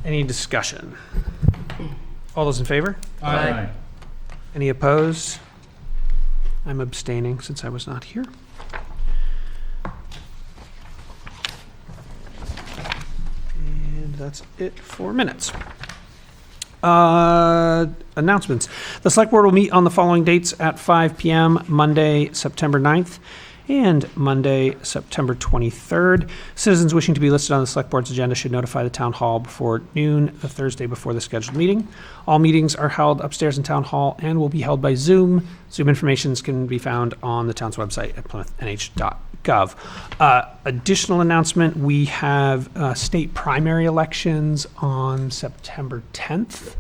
Any discussion? All those in favor? Aye. Any opposed? I'm abstaining since I was not here. And that's it for minutes. Announcements. The Select Board will meet on the following dates at 5 p.m. Monday, September 9th, and Monday, September 23rd. Citizens wishing to be listed on the Select Board's agenda should notify the Town Hall before noon the Thursday before the scheduled meeting. All meetings are held upstairs in Town Hall and will be held by Zoom. Zoom information can be found on the town's website at plymouthnh.gov. Additional announcement, we have state primary elections on September 10th.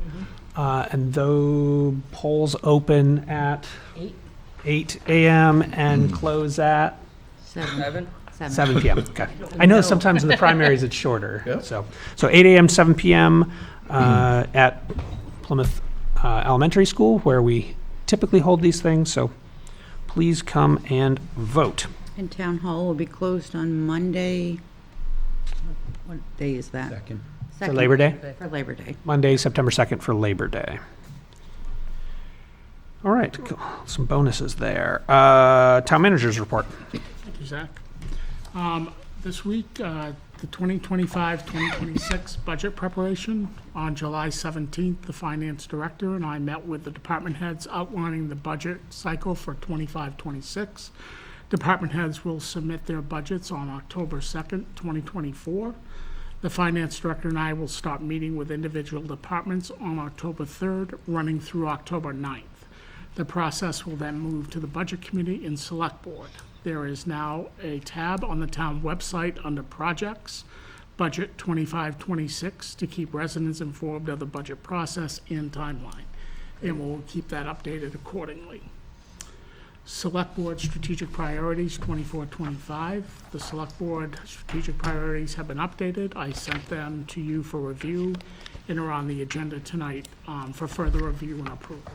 And though polls open at 8 a.m. and close at 7. 7 p.m. Okay. I know sometimes in the primaries it's shorter. Yep. So 8 a.m., 7 p.m. At Plymouth Elementary School, where we typically hold these things. So please come and vote. And Town Hall will be closed on Monday. What day is that? Second. For Labor Day? For Labor Day. Monday, September 2nd for Labor Day. All right, cool. Some bonuses there. Town Manager's Report. Thank you, Zach. This week, the 2025-2026 budget preparation. On July 17th, the Finance Director and I met with the department heads outlining the budget cycle for 25-26. Department heads will submit their budgets on October 2nd, 2024. The Finance Director and I will start meeting with individual departments on October 3rd, running through October 9th. The process will then move to the Budget Committee and Select Board. There is now a tab on the town website under Projects, Budget 25-26, to keep residents informed of the budget process and timeline, and we'll keep that updated accordingly. Select Board Strategic Priorities 24-25. The Select Board Strategic Priorities have been updated. I sent them to you for review and are on the agenda tonight for further review and approval.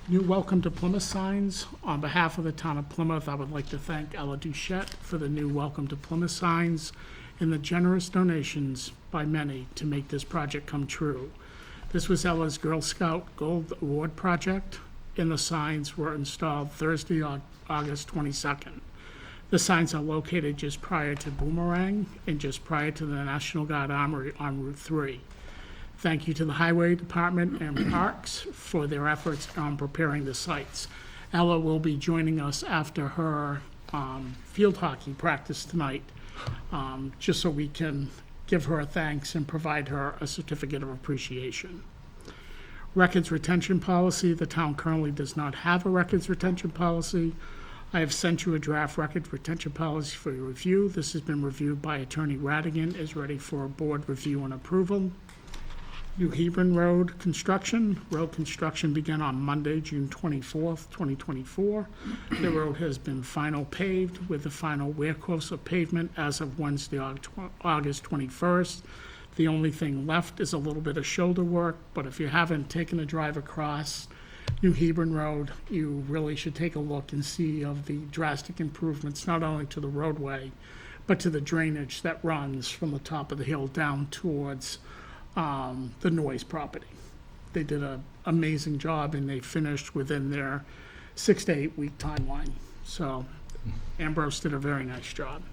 New Welcome to Plymouth signs. On behalf of the town of Plymouth, I would like to thank Ella Duchette for the new Welcome to Plymouth signs and the generous donations by many to make this project come true. This was Ella's Girl Scout Gold Award project, and the signs were installed Thursday, August 22nd. The signs are located just prior to Boomerang and just prior to the National Guard Armory on Route 3. Thank you to the Highway Department and Parks for their efforts on preparing the sites. Ella will be joining us after her field hockey practice tonight, just so we can give her a thanks and provide her a certificate of appreciation. Records retention policy. The town currently does not have a records retention policy. I have sent you a draft records retention policy for your review. This has been reviewed by Attorney Radigan, is ready for a board review and approval. New Hebron Road construction. Road construction began on Monday, June 24th, 2024. The road has been final paved with the final wear course of pavement as of Wednesday, August 21st. The only thing left is a little bit of shoulder work, but if you haven't taken a drive across New Hebron Road, you really should take a look and see of the drastic improvements, not only to the roadway, but to the drainage that runs from the top of the hill down towards the Noyes property. They did an amazing job, and they finished within their 6 to 8 week timeline. So Ambrose did a very nice job.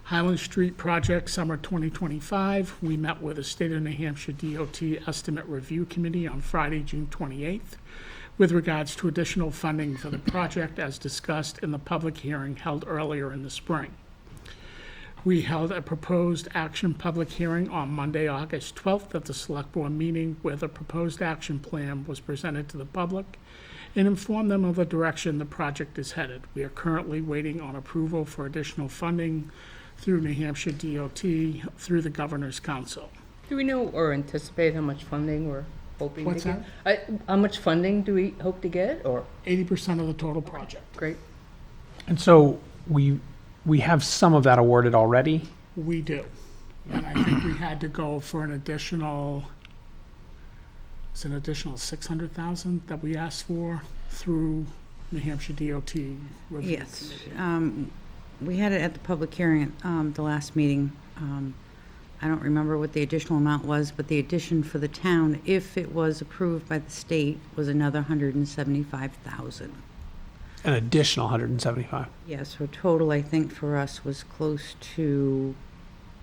Highland Street project, summer 2025. We met with the State of New Hampshire DOT Estimate Review Committee on Friday, June 28th, with regards to additional funding for the project as discussed in the public hearing held earlier in the spring. We held a proposed action public hearing on Monday, August 12th at the Select Board meeting, where the proposed action plan was presented to the public and informed them of the direction the project is headed. We are currently waiting on approval for additional funding through New Hampshire DOT through the Governor's Council. Do we know or anticipate how much funding we're hoping What's to get? How much funding do we hope to get, or? 80% of the total project. Great. And so we have some of that awarded already. We do. And I think we had to go for an additional, it's an additional 600,000 that we asked for through New Hampshire DOT review Yes. committee. We had it at the public hearing at the last meeting. I don't remember what the additional amount was, but the addition for the town, if it was approved by the state, was another 175,000. An additional 175. Yeah, so total, I think, for us was close to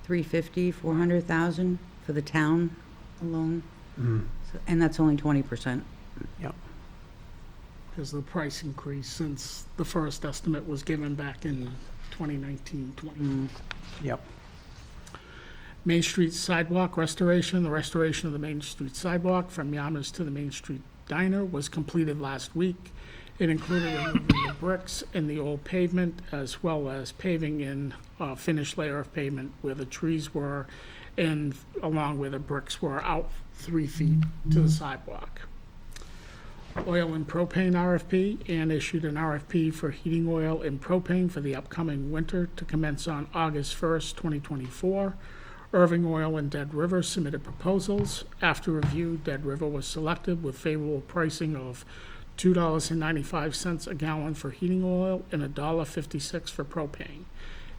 350, 400,000 for the town alone. And that's only 20%. Yep. Because the price increase since the first estimate was given back in 2019, 20. Yep. Main Street sidewalk restoration. The restoration of the Main Street sidewalk from Yarmouth to the Main Street Diner was completed last week. It included removing the bricks in the old pavement, as well as paving in a finished layer of pavement where the trees were and along where the bricks were out 3 feet to the sidewalk. Oil and propane RFP, and issued an RFP for heating oil and propane for the upcoming winter to commence on August 1st, 2024. Irving Oil and Dead River submitted proposals. After review, Dead River was selected with favorable pricing of $2.95 a gallon for heating oil and $1.56 for propane.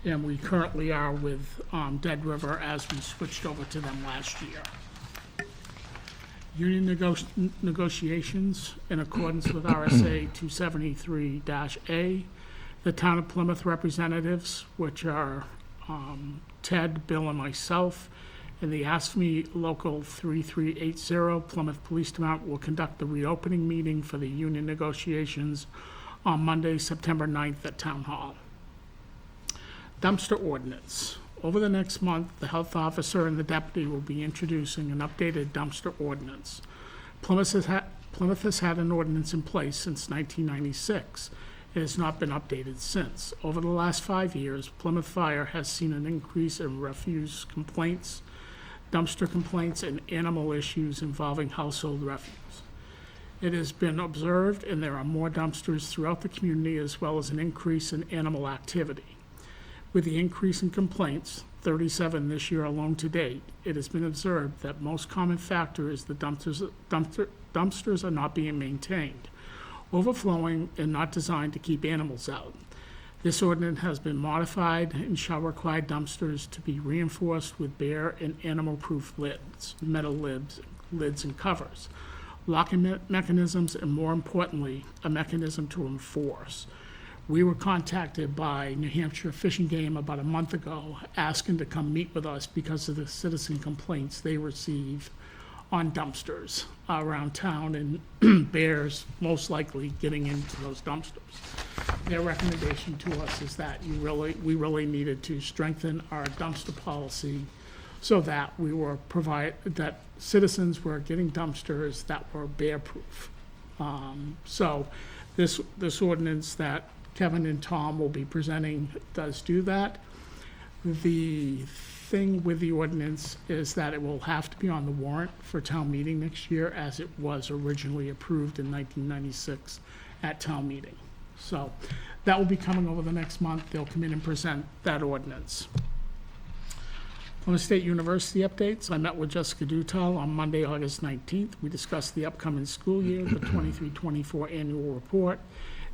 And we currently are with Dead River as we switched over to them last year. Union negotiations in accordance with RSA 273-A. The Town of Plymouth representatives, which are Ted, Bill, and myself, and the ASME Local 3380 Plymouth Police Department will conduct the reopening meeting for the union negotiations on Monday, September 9th at Town Hall. Dumpster ordinance. Over the next month, the health officer and the deputy will be introducing an updated dumpster ordinance. Plymouth has had an ordinance in place since 1996. It has not been updated since. Over the last 5 years, Plymouth Fire has seen an increase in refuse complaints, dumpster complaints, and animal issues involving household refuse. It has been observed, and there are more dumpsters throughout the community, as well as an increase in animal activity. With the increase in complaints, 37 this year alone to date, it has been observed that most common factor is the dumpsters are not being maintained, overflowing, and not designed to keep animals out. This ordinance has been modified and shall require dumpsters to be reinforced with bear and animal-proof lids, metal lids and covers, locking mechanisms, and more importantly, a mechanism to enforce. We were contacted by New Hampshire Fish and Game about a month ago, asking to come meet with us because of the citizen complaints they receive on dumpsters around town, and bears most likely getting into those dumpsters. Their recommendation to us is that we really needed to strengthen our dumpster policy so that that citizens were getting dumpsters that were bear-proof. So this ordinance that Kevin and Tom will be presenting does do that. The thing with the ordinance is that it will have to be on the warrant for town meeting next year, as it was originally approved in 1996 at town meeting. So that will be coming over the next month. They'll come in and present that ordinance. Plymouth State University updates. I met with Jessica Dutal on Monday, August 19th. We discussed the upcoming school year, the 23-24 annual report,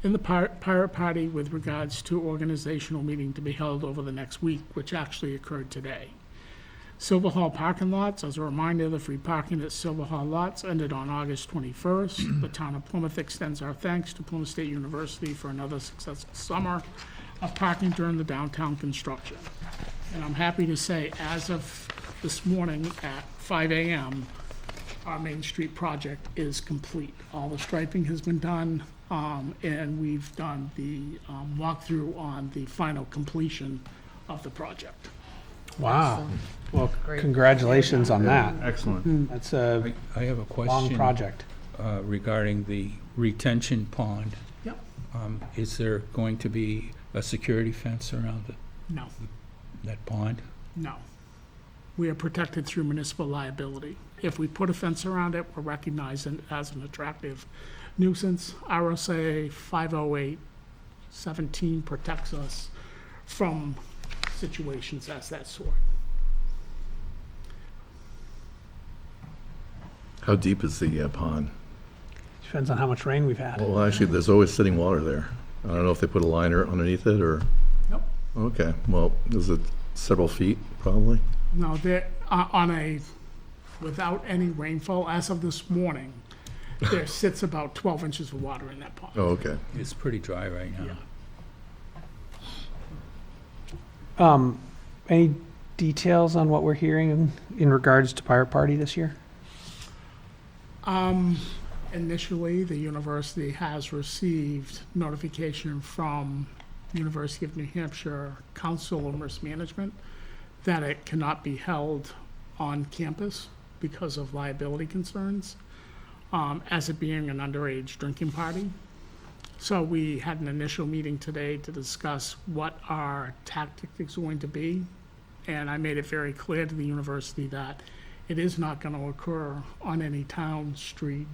and the pirate party with regards to organizational meeting to be held over the next week, which actually occurred today. Silver Hall parking lots. As a reminder, the free parking at Silver Hall lots ended on August 21st. The town of Plymouth extends our thanks to Plymouth State University for another successful summer of parking during the downtown construction. And I'm happy to say, as of this morning at 5 a.m., our Main Street project is complete. All the striping has been done, and we've done the walkthrough on the final completion of the project. Wow. Well, Great. congratulations on that. Excellent. That's a I have a long question project. regarding the retention pond. Yep. Is there going to be a security fence around No, that pond? no. We are protected through municipal liability. If we put a fence around it, we're recognized as an attractive nuisance. RSA 508-17 protects us from situations as that sort. How deep is the pond? Depends on how much rain we've had. Well, actually, there's always sitting water there. I don't know if they put a liner underneath it or, Nope. okay, well, is it several feet, probably? No, without any rainfall, as of this morning, there sits about 12 inches of water in that pond. Oh, okay. It's pretty dry right now. Yeah. Any details on what we're hearing in regards to Pirate Party this year? Initially, the university has received notification from University of New Hampshire Council of Risk Management that it cannot be held on campus because of liability concerns, as it being an underage drinking party. So we had an initial meeting today to discuss what our tactic is going to be. And I made it very clear to the university that it is not going to occur on any town, street,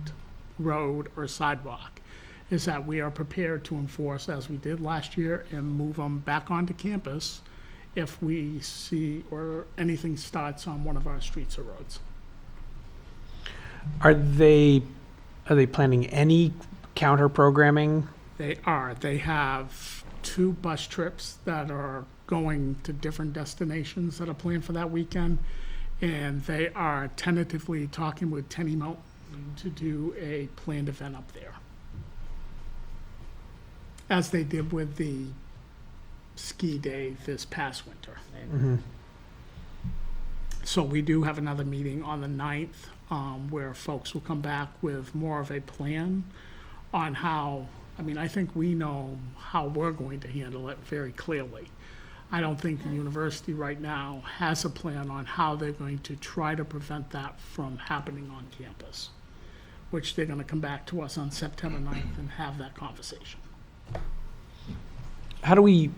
road, or sidewalk. Is that we are prepared to enforce, as we did last year, and move them back onto campus if we see or anything starts on one of our streets or roads. Are they planning any counter programming? They are. They have 2 bus trips that are going to different destinations that are planned for that weekend. And they are tentatively talking with Tenny Mountain to do a planned event up there, as they did with the ski day this past winter. So we do have another meeting on the 9th, where folks will come back with more of a plan on how, I think we know how we're going to handle it very clearly. I don't think the university right now has a plan on how they're going to try to prevent that from happening on campus, which they're going to come back to us on September 9th and have that conversation. How do we,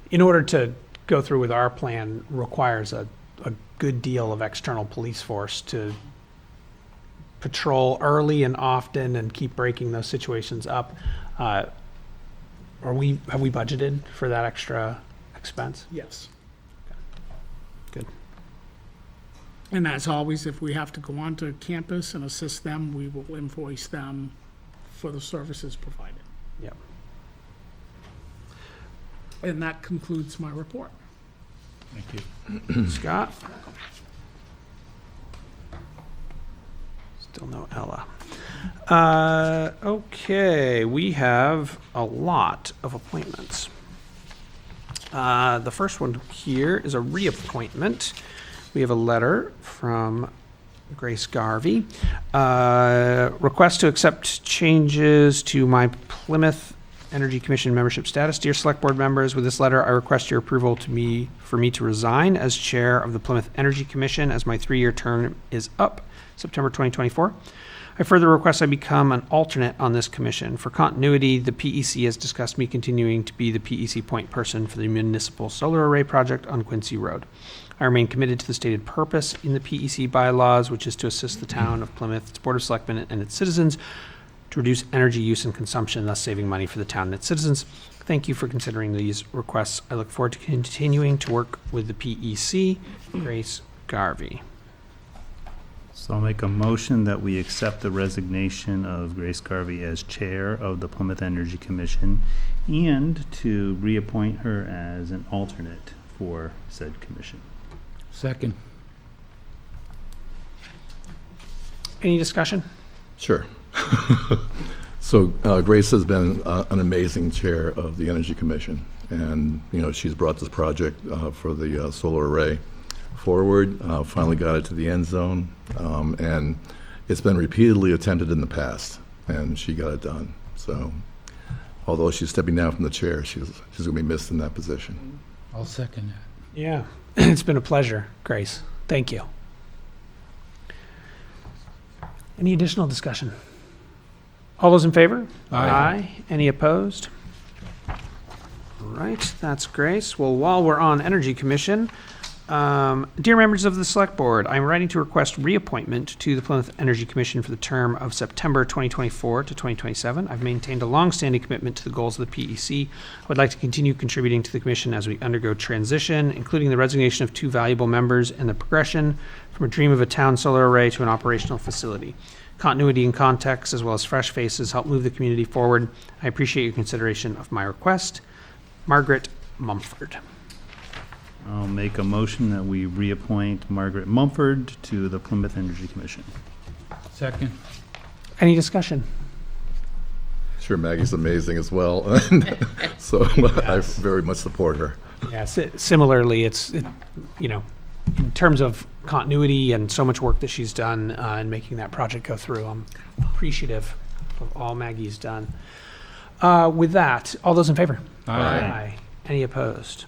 in order to go through with our plan, requires a good deal of external police force to patrol early and often and keep breaking those situations up. Have we budgeted for that extra expense? Yes. Good. And as always, if we have to go onto campus and assist them, we will invoice them for the services provided. Yep. And that concludes my report. Thank you. Scott? Still no Ella. Okay, we have a lot of appointments. The first one here is a reappointment. We have a letter from Grace Garvey. Request to accept changes to my Plymouth Energy Commission membership status. Dear Select Board members, with this letter, I request your approval for me to resign as chair of the Plymouth Energy Commission as my 3-year term is up September 2024. I further request I become an alternate on this commission. For continuity, the PEC has discussed me continuing to be the PEC point person for the municipal solar array project on Quincy Road. I remain committed to the stated purpose in the PEC bylaws, which is to assist the town of Plymouth, its Board of Selectmen, and its citizens to reduce energy use and consumption, thus saving money for the town and its citizens. Thank you for considering these requests. I look forward to continuing to work with the PEC. Grace Garvey. So I'll make a motion that we accept the resignation of Grace Garvey as chair of the Plymouth Energy Commission and to reappoint her as an alternate for said commission. Second. Any discussion? Sure. So Grace has been an amazing chair of the Energy Commission, and she's brought this project for the solar array forward. Finally got it to the end zone, and it's been repeatedly attempted in the past, and she got it done. So, although she's stepping down from the chair, she's going to be missed in that position. I'll second that. Yeah, it's been a pleasure, Grace. Thank you. Any additional discussion? All those in favor? Aye. Any opposed? All right, that's Grace. Well, while we're on Energy Commission, dear members of the Select Board, I'm writing to request reappointment to the Plymouth Energy Commission for the term of September 2024 to 2027. I've maintained a long-standing commitment to the goals of the PEC. I would like to continue contributing to the Commission as we undergo transition, including the resignation of 2 valuable members and the progression from a dream of a town solar array to an operational facility. Continuity and context, as well as fresh faces, help move the community forward. I appreciate your consideration of my request. Margaret Mumford. I'll make a motion that we reappoint Margaret Mumford to the Plymouth Energy Commission. Second. Any discussion? Sure, Maggie's amazing as well, so I very much support her. Yes, similarly, you know, in terms of continuity and so much work that she's done in making that project go through, I'm appreciative of all Maggie's done. With that, all those in favor? Aye. Any opposed?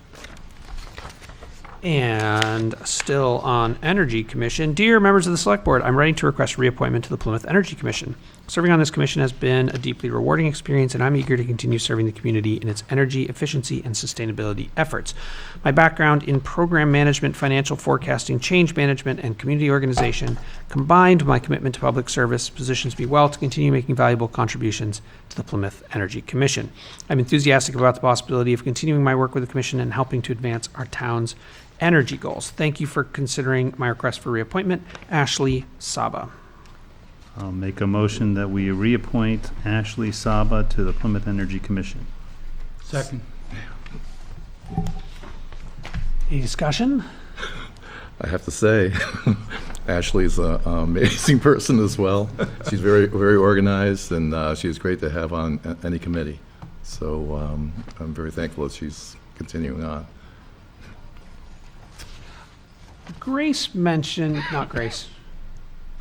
And still on Energy Commission, dear members of the Select Board, I'm writing to request reappointment to the Plymouth Energy Commission. Serving on this commission has been a deeply rewarding experience, and I'm eager to continue serving the community in its energy efficiency and sustainability efforts. My background in program management, financial forecasting, change management, and community organization, combined with my commitment to public service, positions me well to continue making valuable contributions to the Plymouth Energy Commission. I'm enthusiastic about the possibility of continuing my work with the commission and helping to advance our town's energy goals. Thank you for considering my request for reappointment. Ashley Saba. I'll make a motion that we reappoint Ashley Saba to the Plymouth Energy Commission. Second. Any discussion? I have to say, Ashley's an amazing person as well. She's very, very organized, and she's great to have on any committee. So I'm very thankful that she's continuing on.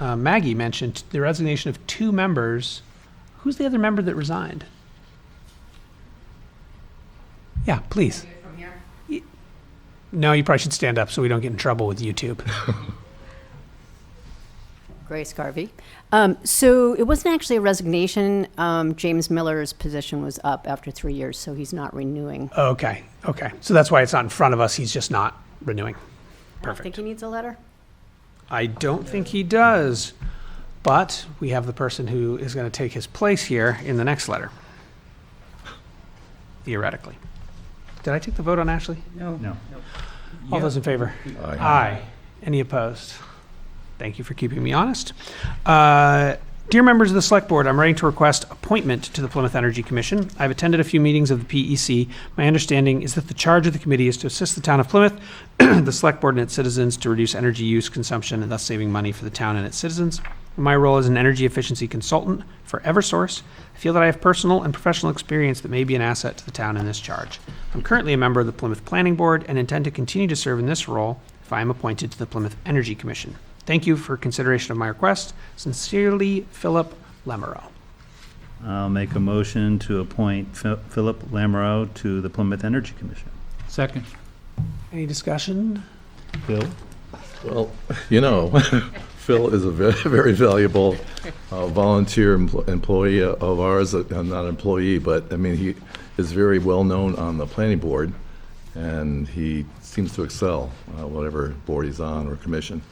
Maggie mentioned the resignation of 2 members. Who's the other member that resigned? Yeah, please. From here? No, you probably should stand up so we don't get in trouble with YouTube. Grace Garvey. So it wasn't actually a resignation. James Miller's position was up after 3 years, so he's not renewing. Okay. So that's why it's not in front of us. He's just not renewing. I don't think Perfect. he needs a letter. I don't think he does, but we have the person who is going to take his place here in the next letter. Theoretically. Did I take the vote on Ashley? No. No. All those in favor? Aye. Any opposed? Thank you for keeping me honest. Dear members of the Select Board, I'm writing to request appointment to the Plymouth Energy Commission. I've attended a few meetings of the PEC. My understanding is that the charge of the committee is to assist the town of Plymouth, the Select Board, and its citizens to reduce energy use consumption and thus saving money for the town and its citizens. In my role as an energy efficiency consultant for Eversource, I feel that I have personal and professional experience that may be an asset to the town in this charge. I'm currently a member of the Plymouth Planning Board and intend to continue to serve in this role if I am appointed to the Plymouth Energy Commission. Thank you for consideration of my request. Sincerely, Philip Lamoureux. I'll make a motion to appoint Philip Lamoureux to the Plymouth Energy Commission. Second. Any discussion? Bill? Well, you know, Phil is a very, very valuable volunteer employee of ours, not employee, but I mean, he is very well known on the planning board, and he seems to excel, whatever board he's on or commission.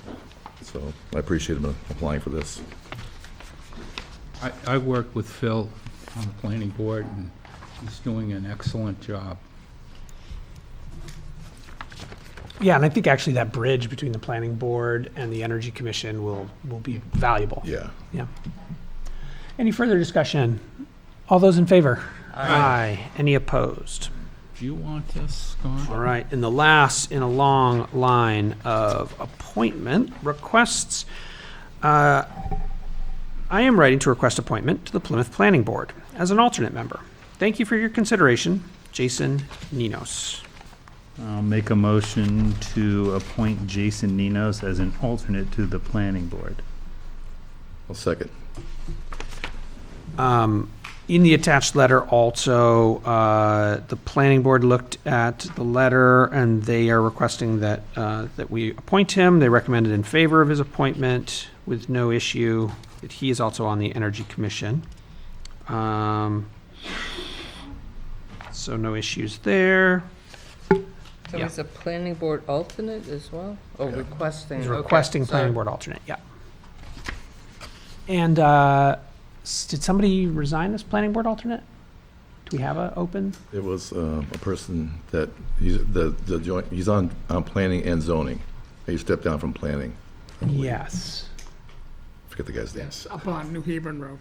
So I appreciate him applying for this. I worked with Phil on the planning board, and he's doing an excellent job. Yeah, and I think actually that bridge between the planning board and the energy commission will be valuable. Yeah. Yeah. Any further discussion? All those in favor? Aye. Any opposed? Do you want this, Scott? All right, and the last in a long line of appointment requests, I am writing to request appointment to the Plymouth Planning Board as an alternate member. Thank you for your consideration, Jason Ninos. I'll make a motion to appoint Jason Ninos as an alternate to the Planning Board. I'll second. In the attached letter also, the planning board looked at the letter and they are requesting that, that we appoint him. They recommended in favor of his appointment with no issue, that he is also on the Energy Commission. So no issues there. So Yeah. he's a planning board alternate as well? Oh, requesting. He's okay, requesting planning sorry. board alternate, yeah. And did somebody resign as planning board alternate? Do we have a open? It was a person that, he's on planning and zoning. He stepped down from planning. Yes. Forget the guy's name. Yes, up on New Haven Road.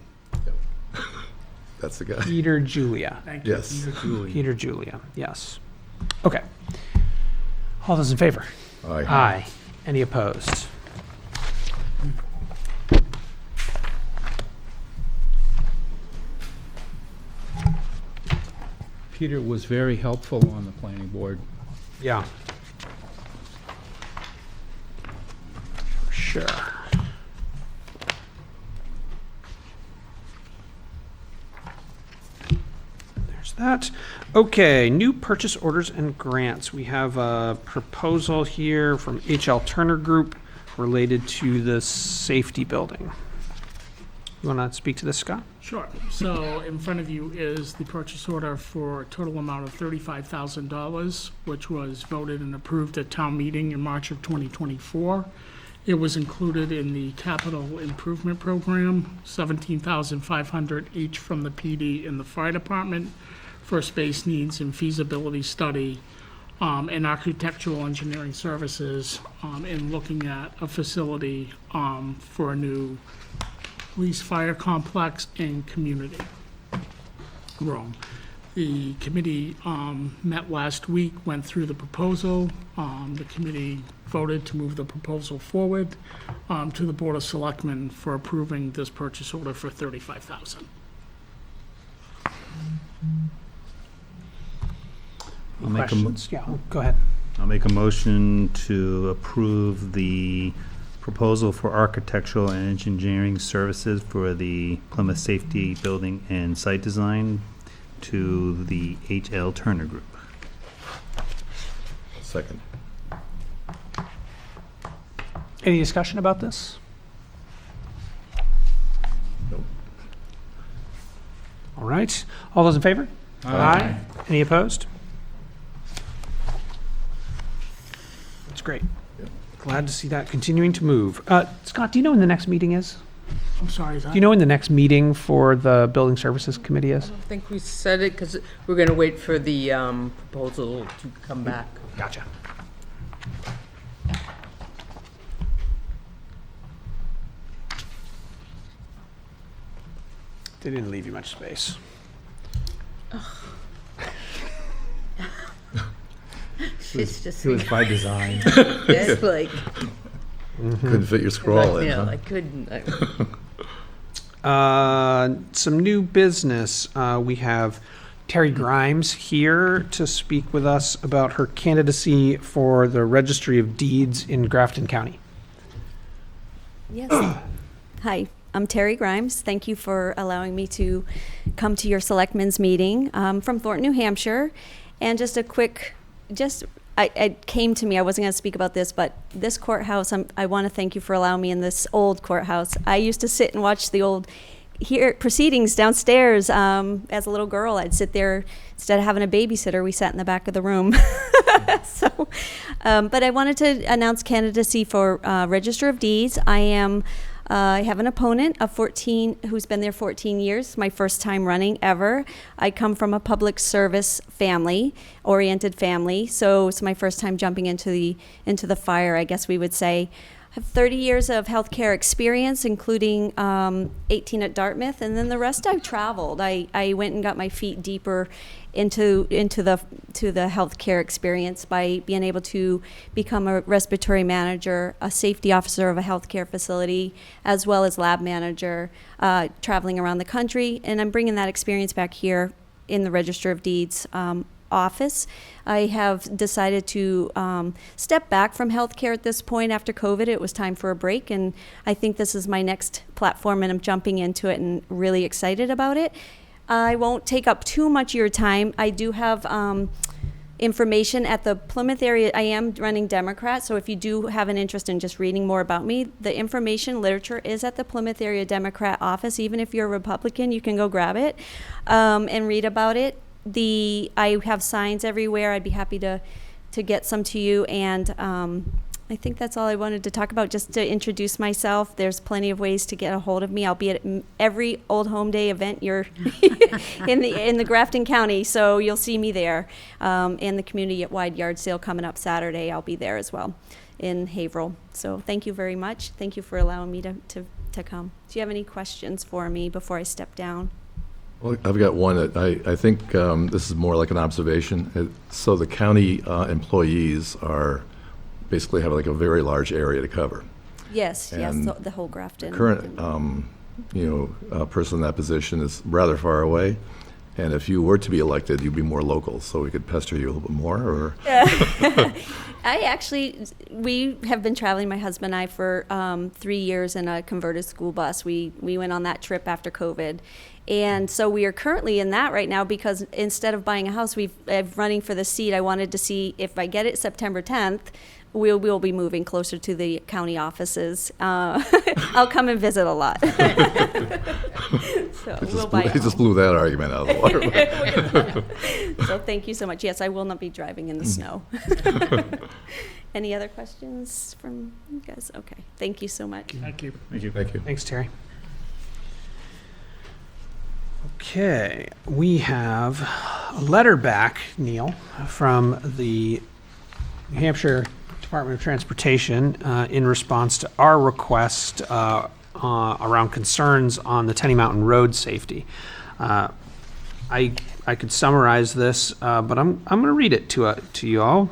That's the guy. Peter Julia. Thank you. Yes. Peter Julia, yes. Okay. All those in favor? Aye. Aye. Any opposed? Peter was very helpful on the planning board. Yeah. For sure. There's that. Okay, new purchase orders and grants. We have a proposal here from HL Turner Group related to the safety building. You want to speak to this, Scott? Sure. So in front of you is the purchase order for a total amount of $35,000, which was voted and approved at town meeting in March of 2024. It was included in the capital improvement program, $17,500 each from the PD and the fire department for space needs and feasibility study, and architectural engineering services, in looking at a facility for a new police fire complex and community room. The committee met last week, went through the proposal. The committee voted to move the proposal forward to the Board of Selectmen for approving this purchase order for $35,000. I'll make a mo- Questions? Yeah, go ahead. I'll make a motion to approve the proposal for architectural and engineering services for the Plymouth Safety Building and Site Design to the HL Turner Group. Second. Any discussion about this? Nope. All right. All those in favor? Aye. Any opposed? That's great. Yep. Glad to see that continuing to move. Scott, do you know when the next meeting is? I'm sorry, is Do that? you know when the next meeting for the Building Services Committee I is? don't think we said it because we're going to wait for the proposal to come back. Gotcha. They didn't leave you much space. It's just, It was by design. it's like, Couldn't fit your scroll in, yeah, huh? I couldn't. Some new business. We have Terry Grimes here to speak with us about her candidacy for the Registry of Deeds in Grafton County. Yes. Hi, I'm Terry Grimes. Thank you for allowing me to come to your selectmen's meeting. I'm from Thornton, New Hampshire. And just a quick, it came to me, I wasn't going to speak about this, but this courthouse, I want to thank you for allowing me in this old courthouse. I used to sit and watch the old proceedings downstairs as a little girl. I'd sit there, instead of having a babysitter, we sat in the back of the room. So, but I wanted to announce candidacy for Register of Deeds. I have an opponent of 14 who's been there 14 years. My first time running ever. I come from a public service oriented family, so it's my first time jumping into the fire, I guess we would say. I have 30 years of healthcare experience, including 18 at Dartmouth, and then the rest I've traveled. I went and got my feet deeper into the healthcare experience by being able to become a respiratory manager, a safety officer of a healthcare facility, as well as lab manager, traveling around the country. And I'm bringing that experience back here in the Register of Deeds office. I have decided to step back from healthcare at this point after COVID. It was time for a break, and I think this is my next platform, and I'm jumping into it and really excited about it. I won't take up too much of your time. I do have information at the Plymouth area. I am running Democrat, so if you do have an interest in just reading more about me, the information literature is at the Plymouth area Democrat office. Even if you're a Republican, you can go grab it and read about it. I have signs everywhere. I'd be happy to get some to you, and I think that's all I wanted to talk about, just to introduce myself. There's plenty of ways to get a hold of me. I'll be at every Old Home Day event you're in the Grafton County, so you'll see me there. And the community-wide yard sale coming up Saturday, I'll be there as well in Haverhill. So thank you very much. Thank you for allowing me to come. Do you have any questions for me before I step down? Well, I've got one that I think this is more like an observation. So the county employees are basically have like a very large area to cover. Yes, yes, And the whole Grafton. Current, person in that position is rather far away. And if you were to be elected, you'd be more local, so we could pester you a little bit more, or? We have been traveling, my husband and I, for 3 years in a converted school bus. We went on that trip after COVID. And so we are currently in that right now because instead of buying a house, I'm running for the seat. I wanted to see if I get it September 10th, we'll be moving closer to the county offices. I'll come and visit a lot. So we'll buy a He just home. blew that argument out of the water. So thank you so much. Yes, I will not be driving in the snow. Any other questions from you guys? Okay, thank you so much. Thank you. Thank you. Thanks, Terry. Okay, we have a letter back, Neil, from the New Hampshire Department of Transportation in response to our request around concerns on the Tenny Mountain Road safety. I could summarize this, but I'm going to read it to you all.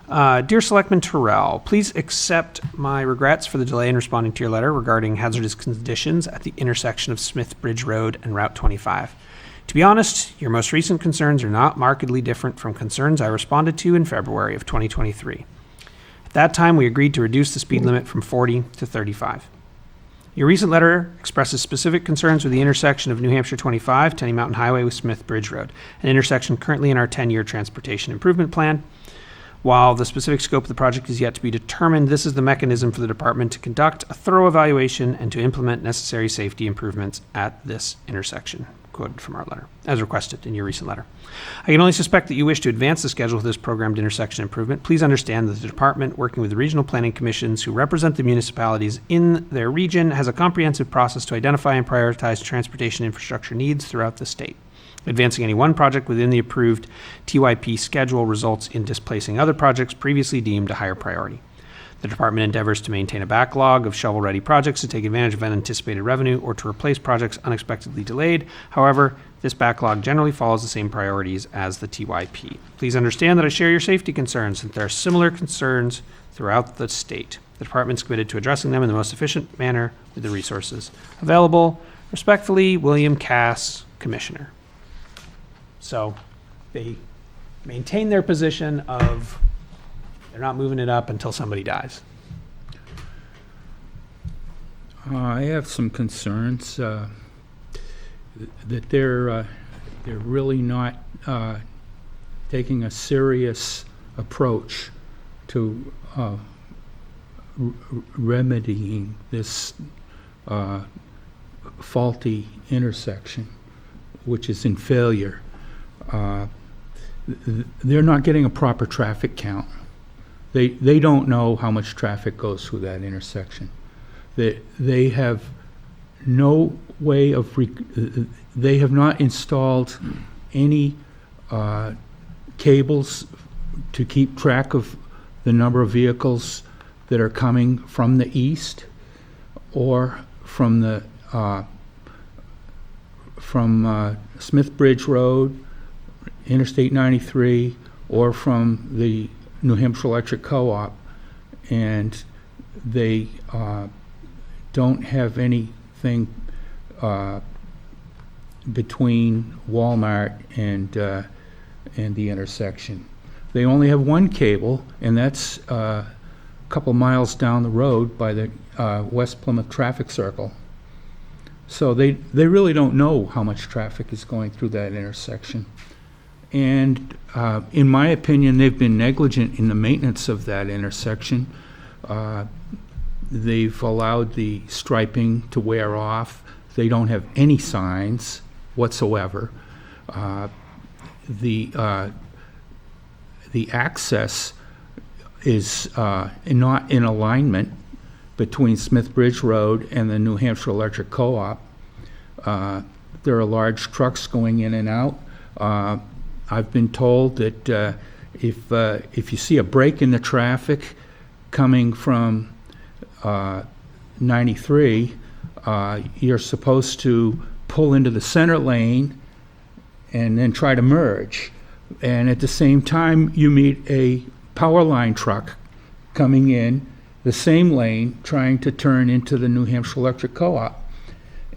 Dear Selectman Terrell, please accept my regrets for the delay in responding to your letter regarding hazardous conditions at the intersection of Smith Bridge Road and Route 25. To be honest, your most recent concerns are not markedly different from concerns I responded to in February of 2023. At that time, we agreed to reduce the speed limit from 40 to 35. Your recent letter expresses specific concerns with the intersection of New Hampshire 25, Tenny Mountain Highway with Smith Bridge Road, an intersection currently in our 10-year transportation improvement plan. While the specific scope of the project is yet to be determined, this is the mechanism for the department to conduct a thorough evaluation and to implement necessary safety improvements at this intersection. Quoted from our letter, as requested in your recent letter. I can only suspect that you wish to advance the schedule of this programmed intersection improvement. Please understand that the department, working with the regional planning commissions who represent the municipalities in their region, has a comprehensive process to identify and prioritize transportation infrastructure needs throughout the state. Advancing any one project within the approved TYP schedule results in displacing other projects previously deemed a higher priority. The department endeavors to maintain a backlog of shovel-ready projects to take advantage of unanticipated revenue or to replace projects unexpectedly delayed. However, this backlog generally follows the same priorities as the TYP. Please understand that I share your safety concerns and there are similar concerns throughout the state. The department is committed to addressing them in the most efficient manner with the resources available. Respectfully, William Cass, Commissioner. So they maintain their position of they're not moving it up until somebody dies. I have some concerns that they're really not taking a serious approach to remedying this faulty intersection, which is in failure. They're not getting a proper traffic count. They don't know how much traffic goes through that intersection. They have no way of, they have not installed any cables to keep track of the number of vehicles that are coming from the east or from the Smith Bridge Road, Interstate 93, or from the New Hampshire Electric Co-op, and they don't have anything between Walmart and the intersection. They only have one cable, and that's a couple miles down the road by the West Plymouth Traffic Circle. So they really don't know how much traffic is going through that intersection. And in my opinion, they've been negligent in the maintenance of that intersection. They've allowed the striping to wear off. They don't have any signs whatsoever. The access is not in alignment between Smith Bridge Road and the New Hampshire Electric Co-op. There are large trucks going in and out. I've been told that if you see a break in the traffic coming from 93, you're supposed to pull into the center lane and then try to merge. And at the same time, you meet a power line truck coming in the same lane, trying to turn into the New Hampshire Electric Co-op.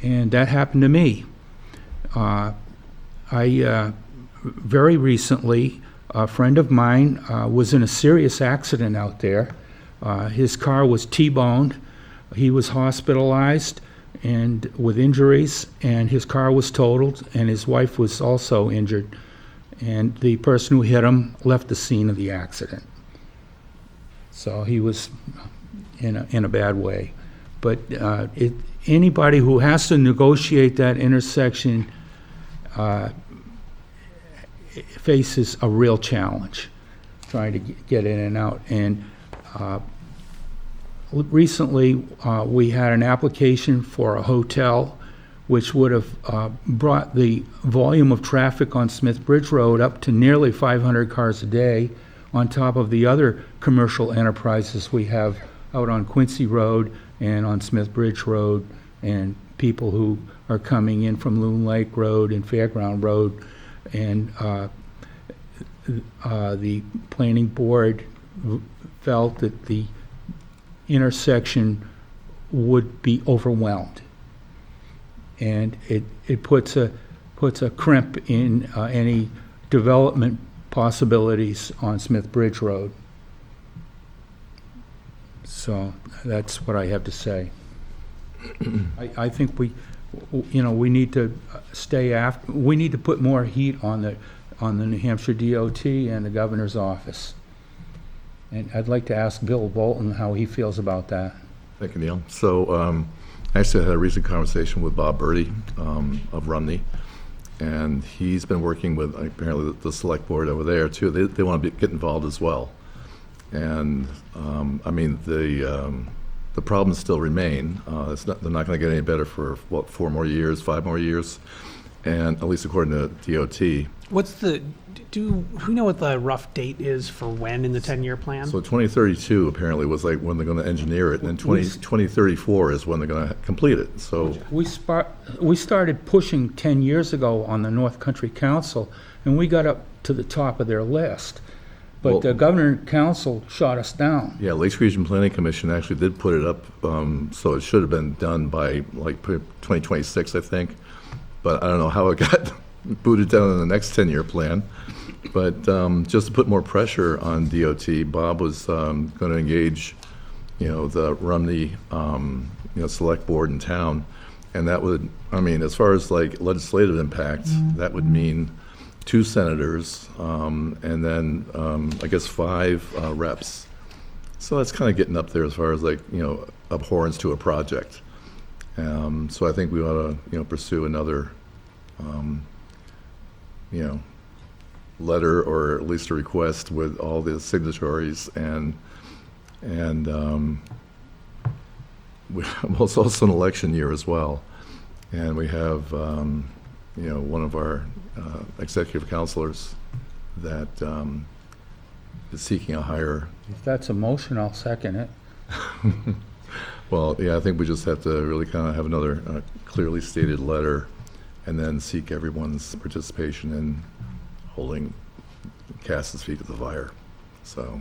And that happened to me. Very recently, a friend of mine was in a serious accident out there. His car was T-boned. He was hospitalized and with injuries, and his car was totaled, and his wife was also injured. And the person who hit him left the scene of the accident. So he was in a bad way. But anybody who has to negotiate that intersection faces a real challenge trying to get in and out. And recently, we had an application for a hotel which would have brought the volume of traffic on Smith Bridge Road up to nearly 500 cars a day, on top of the other commercial enterprises we have out on Quincy Road and on Smith Bridge Road, and people who are coming in from Loon Lake Road and Fairground Road. And the planning board felt that the intersection would be overwhelmed. And it puts a crimp in any development possibilities on Smith Bridge Road. So that's what I have to say. I think we need to we need to put more heat on the New Hampshire DOT and the governor's office. And I'd like to ask Bill Bolton how he feels about that. Thank you, Neil. So actually, I had a recent conversation with Bob Birdie of Rumney, and he's been working with apparently the select board over there too. They want to get involved as well. And I mean, the problems still remain. They're not going to get any better for, 4 more years, 5 more years, and at least according to DOT. Do we know what the rough date is for when in the 10-year plan? So 2032 apparently was like when they're going to engineer it, and then 2034 is when they're going to complete it. So We started pushing 10 years ago on the North Country Council, and we got up to the top of their list. But Well- the Governor and Council shot us down. yeah, Lakes Region Planning Commission actually did put it up, so it should have been done by like 2026, I think. But I don't know how it got booted down in the next 10-year plan. But just to put more pressure on DOT, Bob was going to engage, the Rumney, select board in town. And that would, I mean, as far as like legislative impact, that would mean 2 senators, and then I guess 5 reps. So that's kind of getting up there as far as like, abhorrence to a project. So I think we ought to, pursue another, letter or at least a request with all the signatories, and well, it's also an election year as well. And we have, one of our executive counselors that is seeking a higher. If that's a motion, I'll second it. Well, yeah, I think we just have to really kind of have another clearly stated letter, and then seek everyone's participation in holding Cass's feet to the fire. So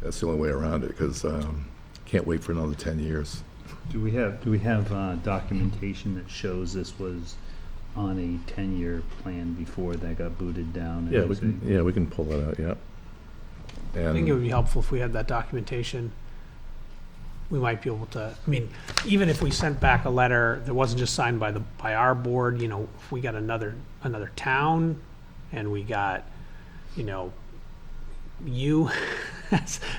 that's the only way around it, because can't wait for another 10 years. Do we have documentation that shows this was on a 10-year plan before that got booted down? Yeah, we can pull that out, yeah. I think it would be helpful if we had that documentation. We might be able to, I mean, even if we sent back a letter that wasn't just signed by our board, if we got another town, and we got, you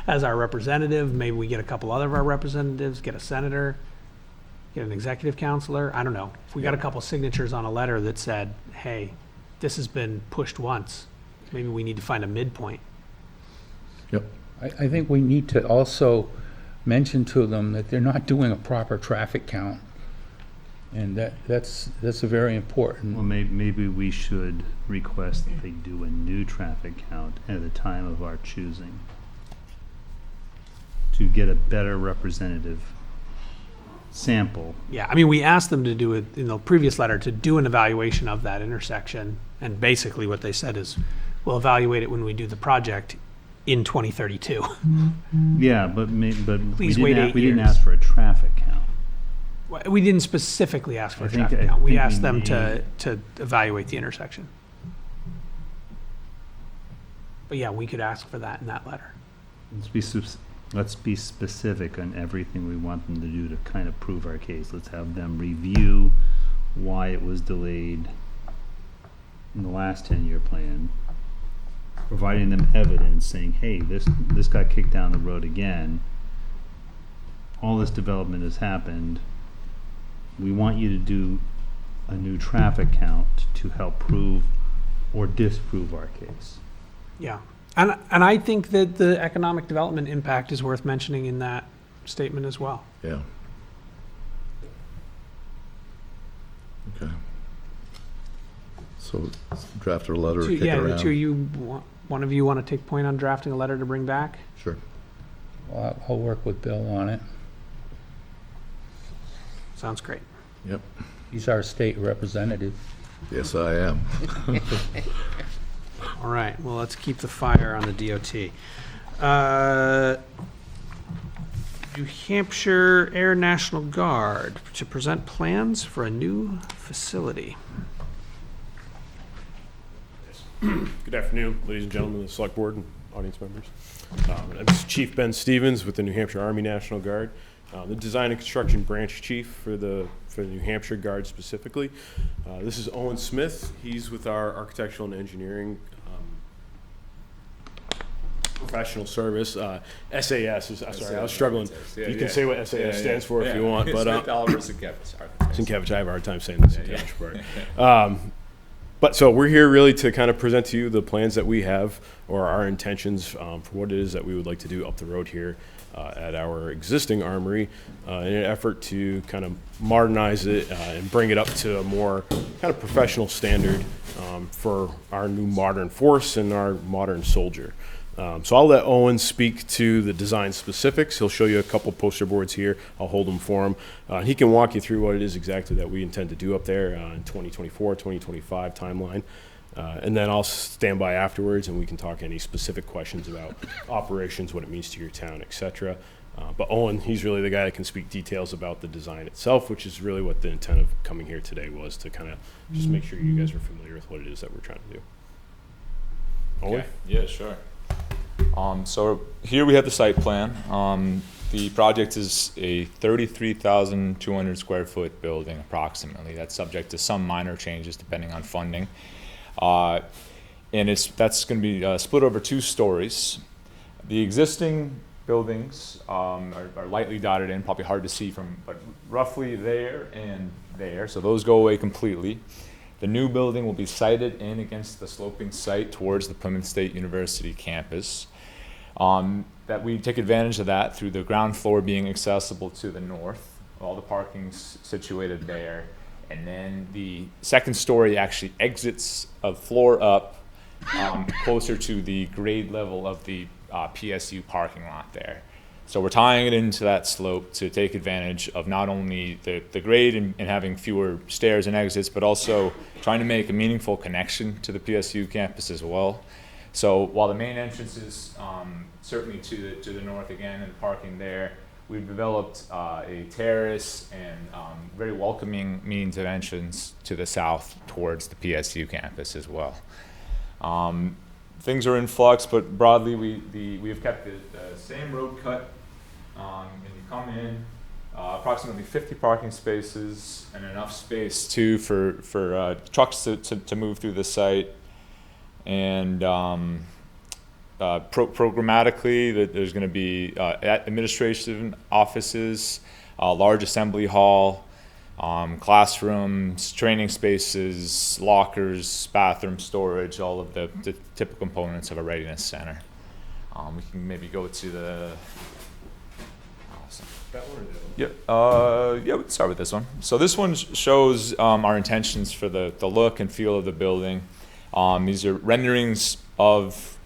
as our representative, maybe we get a couple other of our representatives, get a senator, get an executive counselor, I don't know. If we got a couple signatures on a letter that said, hey, this has been pushed once, maybe we need to find a midpoint. Yep. I think we need to also mention to them that they're not doing a proper traffic count. And that's a very important. Well, maybe we should request that they do a new traffic count at a time of our choosing to get a better representative. sample. Yeah, I mean, we asked them to do it in the previous letter to do an evaluation of that intersection. And basically what they said is, we'll evaluate it when we do the project in 2032. Yeah, but but Please wait 8 we didn't years. ask for a traffic count. We didn't specifically ask for I a think- traffic I count. We think asked we them may- to evaluate the intersection. But yeah, we could ask for that in that letter. Let's be specific on everything we want them to do to kind of prove our case. Let's have them review why it was delayed in the last 10-year plan, providing them evidence saying, hey, this got kicked down the road again. All this development has happened. We want you to do a new traffic count to help prove or disprove our case. Yeah. And I think that the economic development impact is worth mentioning in that statement as well. Yeah. Okay. So draft a letter, kick it Yeah, the around. two of you, one of you want to take point on drafting a letter to bring back? Sure. Well, I'll work with Bill on it. Sounds great. Yep. He's our state representative. Yes, I am. All right, well, let's keep the fire on the DOT. New Hampshire Air National Guard to present plans for a new facility. Good afternoon, ladies and gentlemen of the Select Board and audience members. I'm Chief Ben Stevens with the New Hampshire Army National Guard, the Design and Construction Branch Chief for the New Hampshire Guard specifically. This is Owen Smith. He's with our Architectural and Engineering Professional Service. SAS is, sorry, I was struggling. You can say what SAS stands for if you want, but Sienkiewicz, I have a hard time saying the Sienkiewicz part. But so we're here really to kind of present to you the plans that we have or our intentions for what it is that we would like to do up the road here at our existing armory in an effort to kind of modernize it and bring it up to a more kind of professional standard for our new modern force and our modern soldier. So I'll let Owen speak to the design specifics. He'll show you a couple poster boards here. I'll hold them for him. He can walk you through what it is exactly that we intend to do up there in 2024, 2025 timeline. And then I'll stand by afterwards and we can talk any specific questions about operations, what it means to your town, etc. But Owen, he's really the guy that can speak details about the design itself, which is really what the intent of coming here today was, to kind of just make sure you guys are familiar with what it is that we're trying to do. Owen? Okay. Yeah, sure. So here we have the site plan. The project is a 33,200 square foot building approximately. That's subject to some minor changes depending on funding. And that's going to be split over 2 stories. The existing buildings are lightly dotted in, probably hard to see from, but roughly there and there. So those go away completely. The new building will be sited in against the sloping site towards the Plymouth State University campus. That we take advantage of that through the ground floor being accessible to the north, all the parking's situated there, and then the second story actually exits a floor up closer to the grade level of the PSU parking lot there. So we're tying it into that slope to take advantage of not only the grade and having fewer stairs and exits, but also trying to make a meaningful connection to the PSU campus as well. So while the main entrance is certainly to the north again and the parking there, we've developed a terrace and very welcoming means of entrance to the south towards the PSU campus as well. Things are in flux, but broadly we have kept the same road cut. And you come in, approximately 50 parking spaces and enough space too for trucks to move through the site. And programmatically, there's going to be administration offices, large assembly hall, classrooms, training spaces, lockers, bathroom storage, all of the typical components of a readiness center. We can maybe go to the... That one or Yeah, yeah, we can start with this one. So this one shows our intentions for the look and feel of the building. These are renderings of,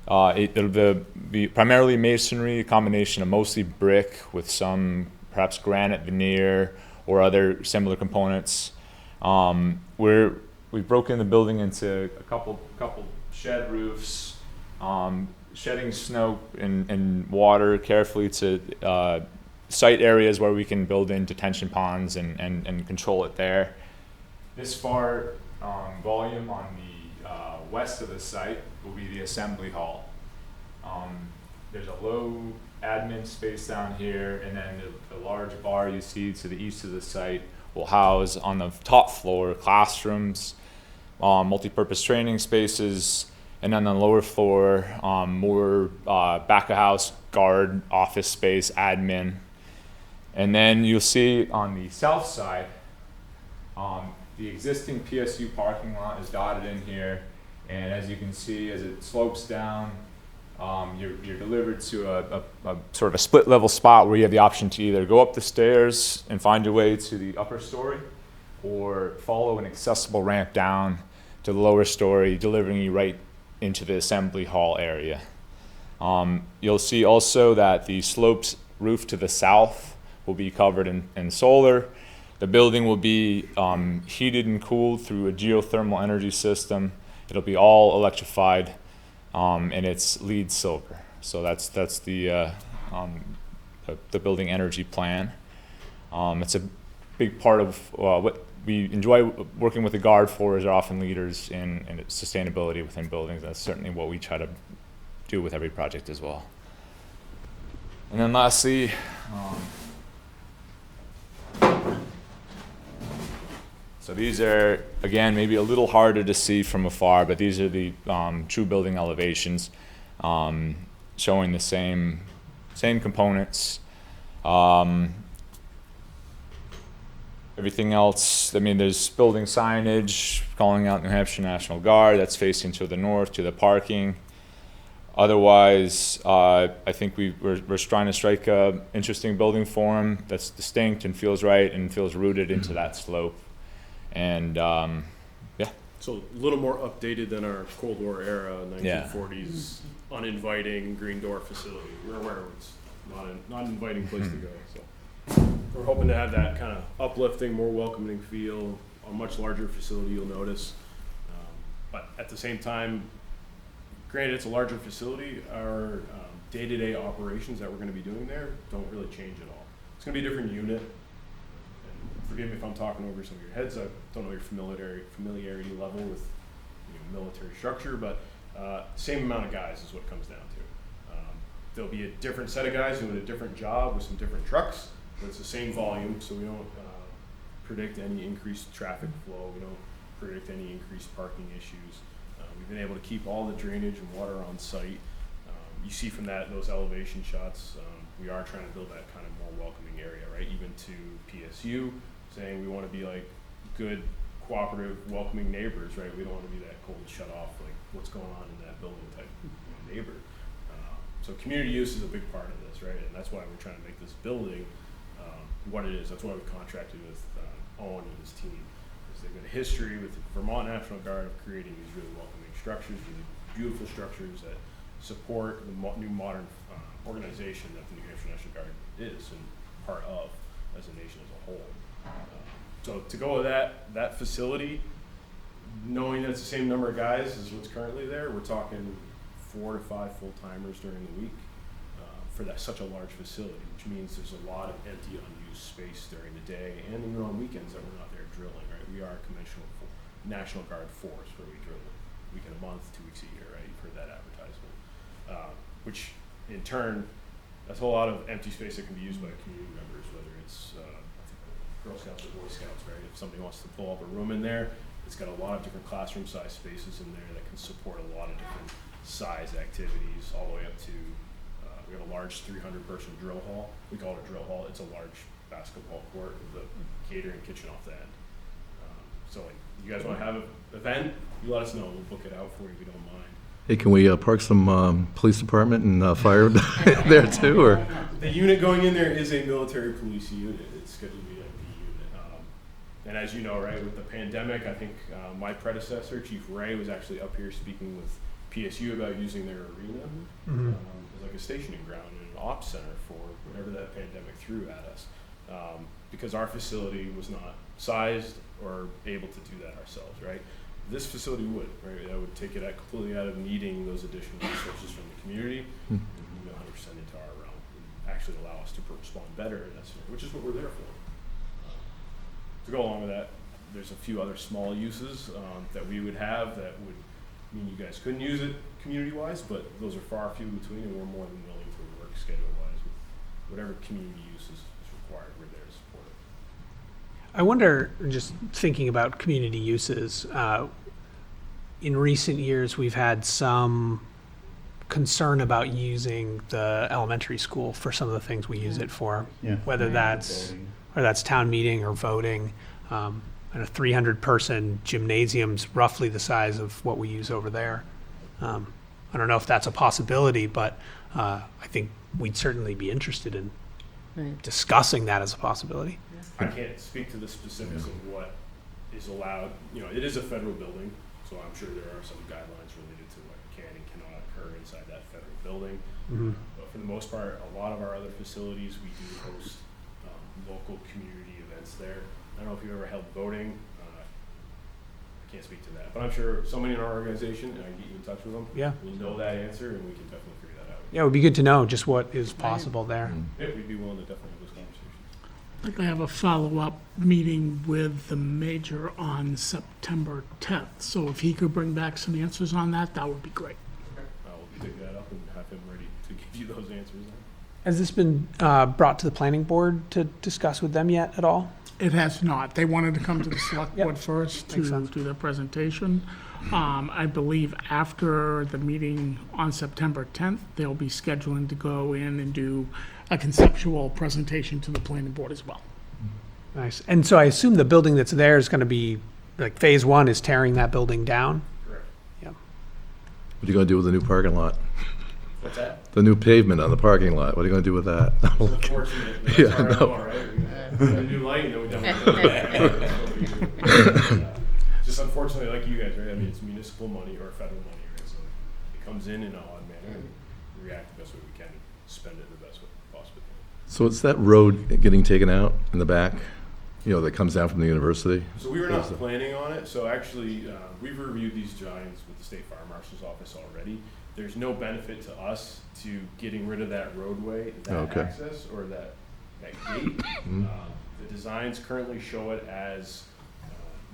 it'll be primarily masonry, a combination of mostly brick with some perhaps granite veneer or other similar components. We've broken the building into a couple shed roofs, shedding snow and water carefully to site areas where we can build in detention ponds and control it there. This far volume on the west of the site will be the assembly hall. There's a low admin space down here, and then the large bar you see to the east of the site will house on the top floor classrooms, multi-purpose training spaces, and then on the lower floor, more back of house, guard, office space, admin. And then you'll see on the south side, the existing PSU parking lot is dotted in here. And as you can see, as it slopes down, you're delivered to a sort of a split level spot where you have the option to either go up the stairs and find your way to the upper story, or follow an accessible ramp down to the lower story, delivering you right into the assembly hall area. You'll see also that the sloped roof to the south will be covered in solar. The building will be heated and cooled through a geothermal energy system. It'll be all electrified, and it's LEED silver. So that's the building energy plan. It's a big part of what we enjoy working with the Guard for, is they're often leaders in sustainability within buildings. That's certainly what we try to do with every project as well. And then lastly, so these are, again, maybe a little harder to see from afar, but these are the true building elevations, showing the same components. Everything else, I mean, there's building signage calling out New Hampshire National Guard. That's facing to the north, to the parking. Otherwise, I think we're trying to strike a interesting building form that's distinct and feels right and feels rooted into that slope. And yeah. So a little more updated than our Cold War era 1940s uninviting green door facility. We're aware it's not an inviting place to go. So we're hoping to have that kind of uplifting, more welcoming feel, a much larger facility, you'll notice. But at the same time, granted it's a larger facility, our day-to-day operations that we're going to be doing there don't really change at all. It's going to be a different unit. And forgive me if I'm talking over some of your heads. I don't know your familiarity level with military structure, but same amount of guys is what it comes down to. There'll be a different set of guys doing a different job with some different trucks, but it's the same volume, so we don't predict any increased traffic flow. We don't predict any increased parking issues. We've been able to keep all the drainage and water on site. You see from those elevation shots, we are trying to build that kind of more welcoming area, right? Even to PSU, saying we want to be like good, cooperative, welcoming neighbors, right? We don't want to be that cold shut off, like what's going on in that building type neighbor. So community use is a big part of this, right? And that's why we're trying to make this building what it is. That's why we contracted with Owen and his team. They've got a history with the Vermont National Guard of creating these really welcoming structures, really beautiful structures that support the new modern organization that the New Hampshire National Guard is and part of as a nation as a whole. So to go with that facility, knowing that it's the same number of guys as what's currently there, we're talking 4 to 5 full-timers during the week for such a large facility, which means there's a lot of empty, unused space during the day and even on weekends that we're not there drilling, right? We are a conventional National Guard force where we drill a week in a month, 2 weeks a year, right? You've heard that advertisement. Which in turn, that's a whole lot of empty space that can be used by community members, whether it's Girl Scouts or Boy Scouts, right? If somebody wants to pull up a room in there, it's got a lot of different classroom size spaces in there that can support a lot of different size activities, all the way up to we have a large 300-person drill hall. We call it a drill hall. It's a large basketball court with a catering kitchen off the end. So like, you guys want to have an event, you let us know. We'll book it out for you if you don't mind. Hey, can we park some police department and fire there too, or? The unit going in there is a military police unit. It's scheduled to be a B unit. And as you know, right, with the pandemic, I think my predecessor, Chief Ray, was actually up here speaking with PSU about using their arena as like a stationing ground and an ops center for whatever that pandemic threw at us. Because our facility was not sized or able to do that ourselves, right? This facility would, right? That would take it completely out of needing those additional resources from the community and move 100% into our realm and actually allow us to respond better in that scenario, which is what we're there for. To go along with that, there's a few other small uses that we would have that would mean you guys couldn't use it community-wise, but those are far few between, and we're more than willing to work schedule-wise with whatever community use is required. We're there to support it. I wonder, just thinking about community uses, in recent years, we've had some concern about using the elementary school for some of the things we use it for, Yeah. whether that's town meeting or voting. And a 300-person gymnasium's roughly the size of what we use over there. I don't know if that's a possibility, but I think we'd certainly be interested in Right. discussing that as a possibility. I can't speak to the specifics of what is allowed. You know, it is a federal building, so I'm sure there are some guidelines related to what can and cannot occur inside that federal building. But for the most part, a lot of our other facilities, we do host local community events there. I don't know if you've ever held voting. I can't speak to that, but I'm sure somebody in our organization, and I can get you in touch with them, Yeah. will know that answer, and we can definitely figure that out. Yeah, it would be good to know just what is possible there. Yeah, we'd be willing to definitely have those conversations. I think I have a follow-up meeting with the major on September 10th, so if he could bring back some answers on that, that would be great. I will pick that up and have him ready to give you those answers then. Has this been brought to the planning board to discuss with them yet at all? It has not. They wanted to come to the select Yep. board first Makes to sense. do their presentation. I believe after the meeting on September 10th, they'll be scheduling to go in and do a conceptual presentation to the planning board as well. Nice. And so I assume the building that's there is going to be, like, phase one is tearing that building down? Correct. Yeah. What are you gonna do with the new parking lot? What's that? The new pavement on the parking lot, what are you gonna do with that? It's unfortunate. That's Yeah, our no. MO, right? We got a new light, and then we definitely. Just unfortunately, like you guys, right? I mean, it's municipal money or federal money, right? So it comes in an odd manner, and we react the best way we can, and spend it the best way possible. So it's that road getting taken out in the back, you know, that comes down from the university? So we were not planning on it. So actually, we've reviewed these drawings with the state fire marshal's office already. There's no benefit to us to getting rid of that roadway, that Okay. access, or that gate. The designs currently show it as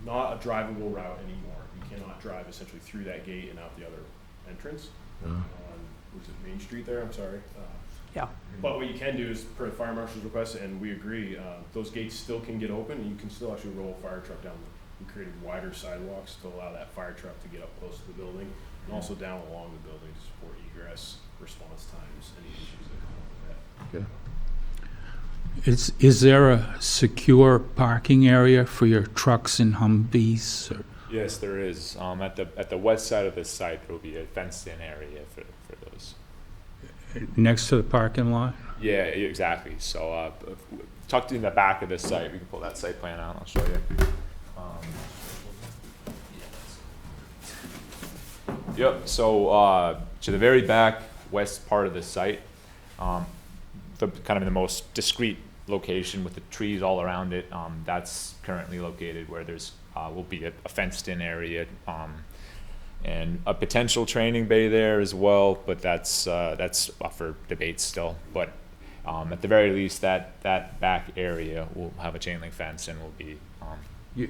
not a drivable route anymore. You cannot drive essentially through that gate and out the other entrance on, was it Main Street there? I'm sorry. Yeah. But what you can do is, per the fire marshal's request, and we agree, those gates still can get open, and you can still actually roll a fire truck down. We created wider sidewalks to allow that fire truck to get up close to the building, and also down along the building to support egress, response times, any issues that come up with that. Okay. Is there a secure parking area for your trucks and Humvees? Or- Yes, there is. At the west side of the site, there will be a fenced-in area for those. Next to the parking lot? Yeah, exactly. So tucked in the back of the site, we can pull that site plan out. I'll show you. Yep. So to the very back west part of the site, the kind of the most discrete location with the trees all around it. That's currently located where there's will be a fenced-in area. And a potential training bay there as well, but that's up for debate still. But at the very least, that back area will have a chain link fence and will be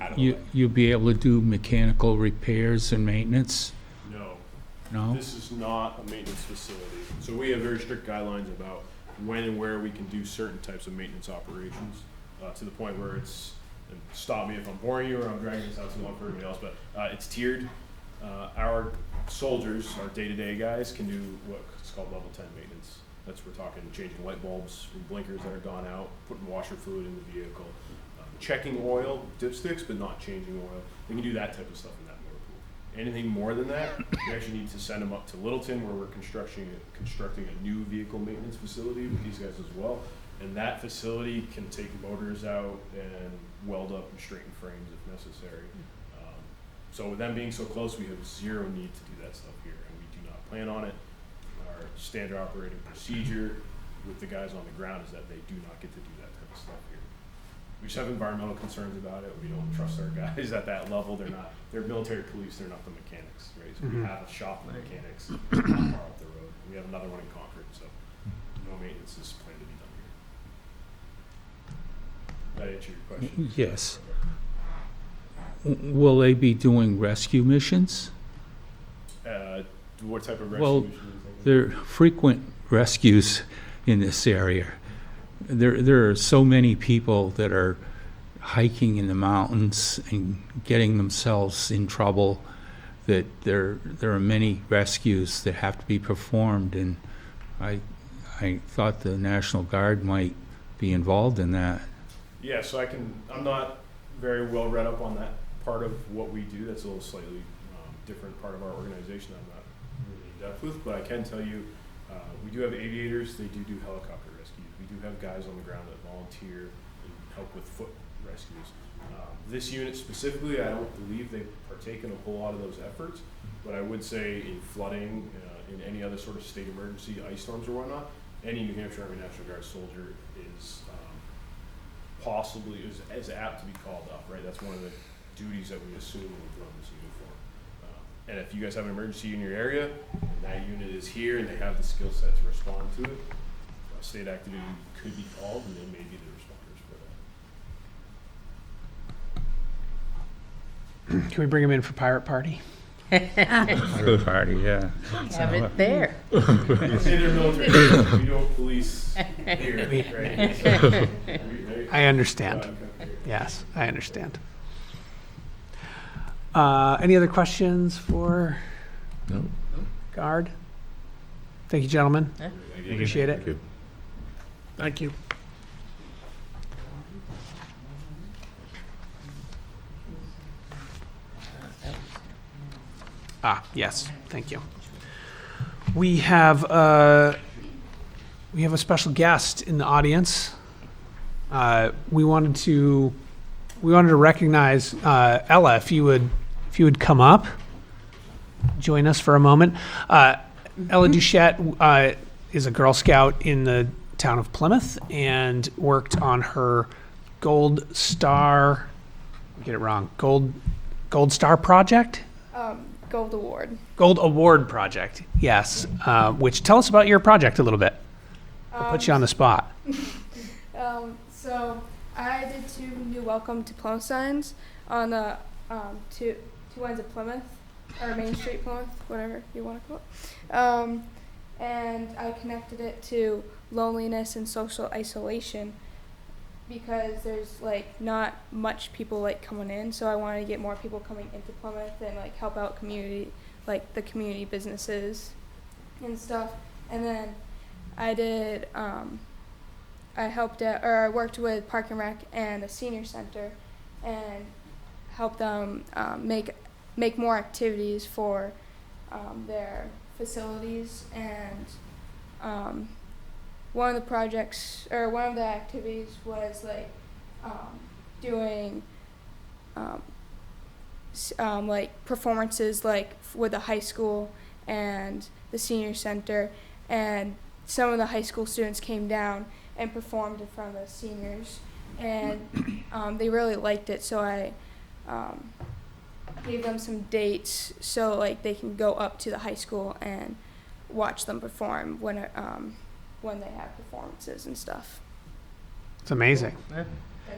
out of the way. You'll be able to do mechanical repairs and maintenance? No, No? this is not a maintenance facility. So we have very strict guidelines about when and where we can do certain types of maintenance operations, to the point where it's, and stop me if I'm boring you or I'm dragging this out too long for everybody else, but it's tiered. Our soldiers, our day-to-day guys, can do what's called level 10 maintenance. That's, we're talking changing light bulbs and blinkers that are gone out, putting washer fluid in the vehicle, checking oil, dipsticks, but not changing oil. We can do that type of stuff in that motor pool. Anything more than that, we actually need to send them up to Littleton, where we're constructing a new vehicle maintenance facility with these guys as well. And that facility can take motors out and weld up and straighten frames if necessary. So with them being so close, we have zero need to do that stuff here, and we do not plan on it. Our our standard operating procedure with the guys on the ground is that they do not get to do that type of stuff here. We just have environmental concerns about it. We don't trust our guys at that level. They're military police, they're not the mechanics, right? So we have a shop of mechanics not far up the road. We have another one in Concord, so no maintenance is planned to be done here. That answer your question? Yes. Will they be doing rescue missions? What type of rescue Well, mission is that? There are frequent rescues in this area. There are so many people that are hiking in the mountains and getting themselves in trouble that there are many rescues that have to be performed, and I thought the National Guard might be involved in that. Yeah, so I'm not very well read up on that part of what we do. That's a little slightly different part of our organization I'm not really in depth with, but I can tell you we do have aviators. They do helicopter rescues. We do have guys on the ground that volunteer and help with foot rescues. This unit specifically, I don't believe they partake in a whole lot of those efforts, but I would say in flooding, in any other sort of state emergency, ice storms or whatnot, any New Hampshire Army National Guard soldier is possibly is apt to be called up, right? That's one of the duties that we assume when we throw in this uniform. And if you guys have an emergency in your area, and that unit is here and they have the skill set to respond to it, a state activity could be called and they may be the responders for that. Can we bring him in for Pirate Party? Good party, yeah. Have it there. Say they're military, we don't police here, right? So, I understand. Yes, I understand. Any other questions for No? Guard? Thank you, gentlemen. Appreciate it. Thank you. Thank you. Yes, thank you. We have a special guest in the audience. We wanted to recognize Ella. If you would come up, join us for a moment. Ella Duchette is a Girl Scout in the town of Plymouth and worked on her Gold Star. Get it wrong. Gold Star project. Gold Award. Gold Award project, yes. Which, tell us about your project a little bit. I'll put you on the spot. So I did 2 new welcome to Plymouth signs on the two ends of Plymouth, or Main Street Plymouth, whatever you want to call it. And I connected it to loneliness and social isolation because there's like not much people like coming in, so I wanted to get more people coming into Plymouth and like help out community, like the community businesses and stuff. And then I did I worked with Park and Rec and the senior center and helped them make more activities for their facilities. And one of the activities was like doing like performances like with the high school and the senior center, and some of the high school students came down and performed in front of the seniors, and they really liked it, so I gave them some dates so like they can go up to the high school and watch them perform when they have performances and stuff. It's amazing.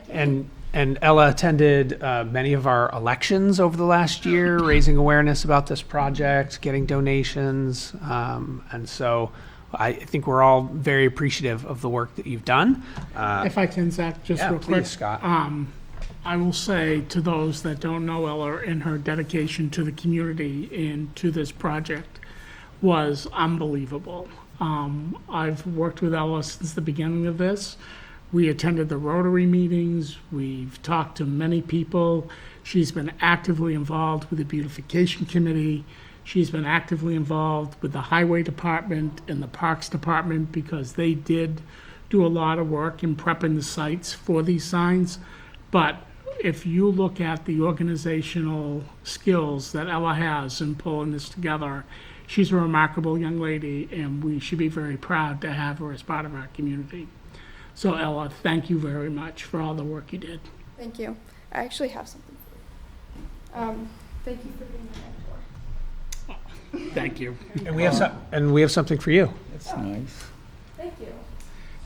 And Ella attended many of our elections over the last year, raising awareness about this project, getting donations, and so I think we're all very appreciative of the work that you've done. If I can, Zach, just Yeah, real quick. please, Scott. I will say to those that don't know Ella and her dedication to the community and to this project was unbelievable. I've worked with Ella since the beginning of this. We attended the Rotary meetings. We've talked to many people. She's been actively involved with the beautification committee. She's been actively involved with the highway department and the parks department because they did do a lot of work in prepping the sites for these signs. But if you look at the organizational skills that Ella has in pulling this together, She's a remarkable young lady, and we should be very proud to have her as part of our community. So Ella, thank you very much for all the work you did. Thank you. I actually have something for you. Thank you for being my mentor. Thank you. And we have something for you. That's nice. Thank you.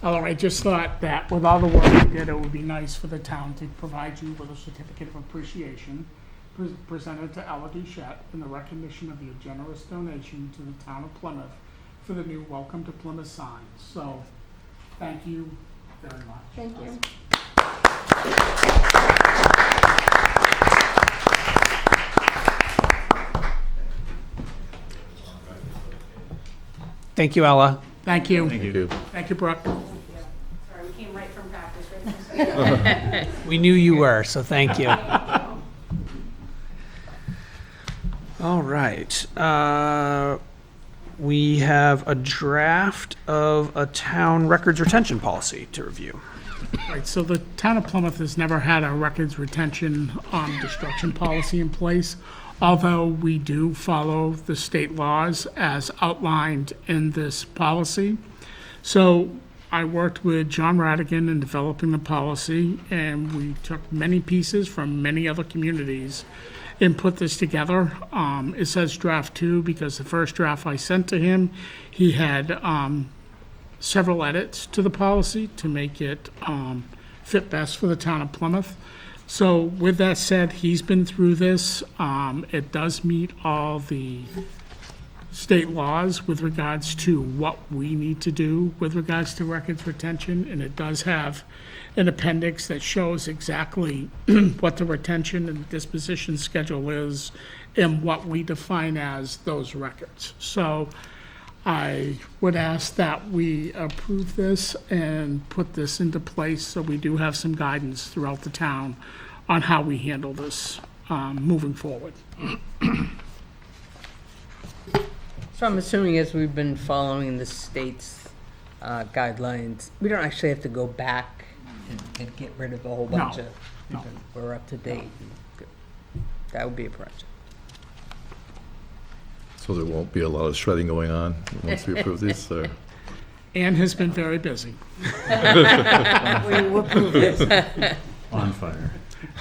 Ella, I just thought that with all the work you did, it would be nice for the town to provide you with a certificate of appreciation presented to Ella Duchette in the recognition of your generous donation to the town of Plymouth for the new Welcome to Plymouth sign. So, thank you very much. Thank you. Thank you, Ella. Thank you. Thank you. Thank you, Brooke. Sorry, we came right from practice, right? We knew you were, so thank you. All right. We have a draft of a town records retention policy to review. Right, so the town of Plymouth has never had a records retention destruction policy in place, although we do follow the state laws as outlined in this policy. So I worked with John Radigan in developing the policy, and we took many pieces from many other communities and put this together. It says draft 2 because the first draft I sent to him, he had several edits to the policy to make it fit best for the town of Plymouth. So with that said, he's been through this. It does meet all the state laws with regards to what we need to do with regards to records retention, and it does have an appendix that shows exactly what the retention and disposition schedule is and what we define as those records. So I would ask that we approve this and put this into place so we do have some guidance throughout the town on how we handle this moving forward. So I'm assuming as we've been following the state's guidelines, we don't actually have to go back and get rid of a whole bunch of, No. we're up to date. That would be a project. So there won't be a lot of shredding going on once we approve this, or? Ann has been very busy We will prove it. On fire.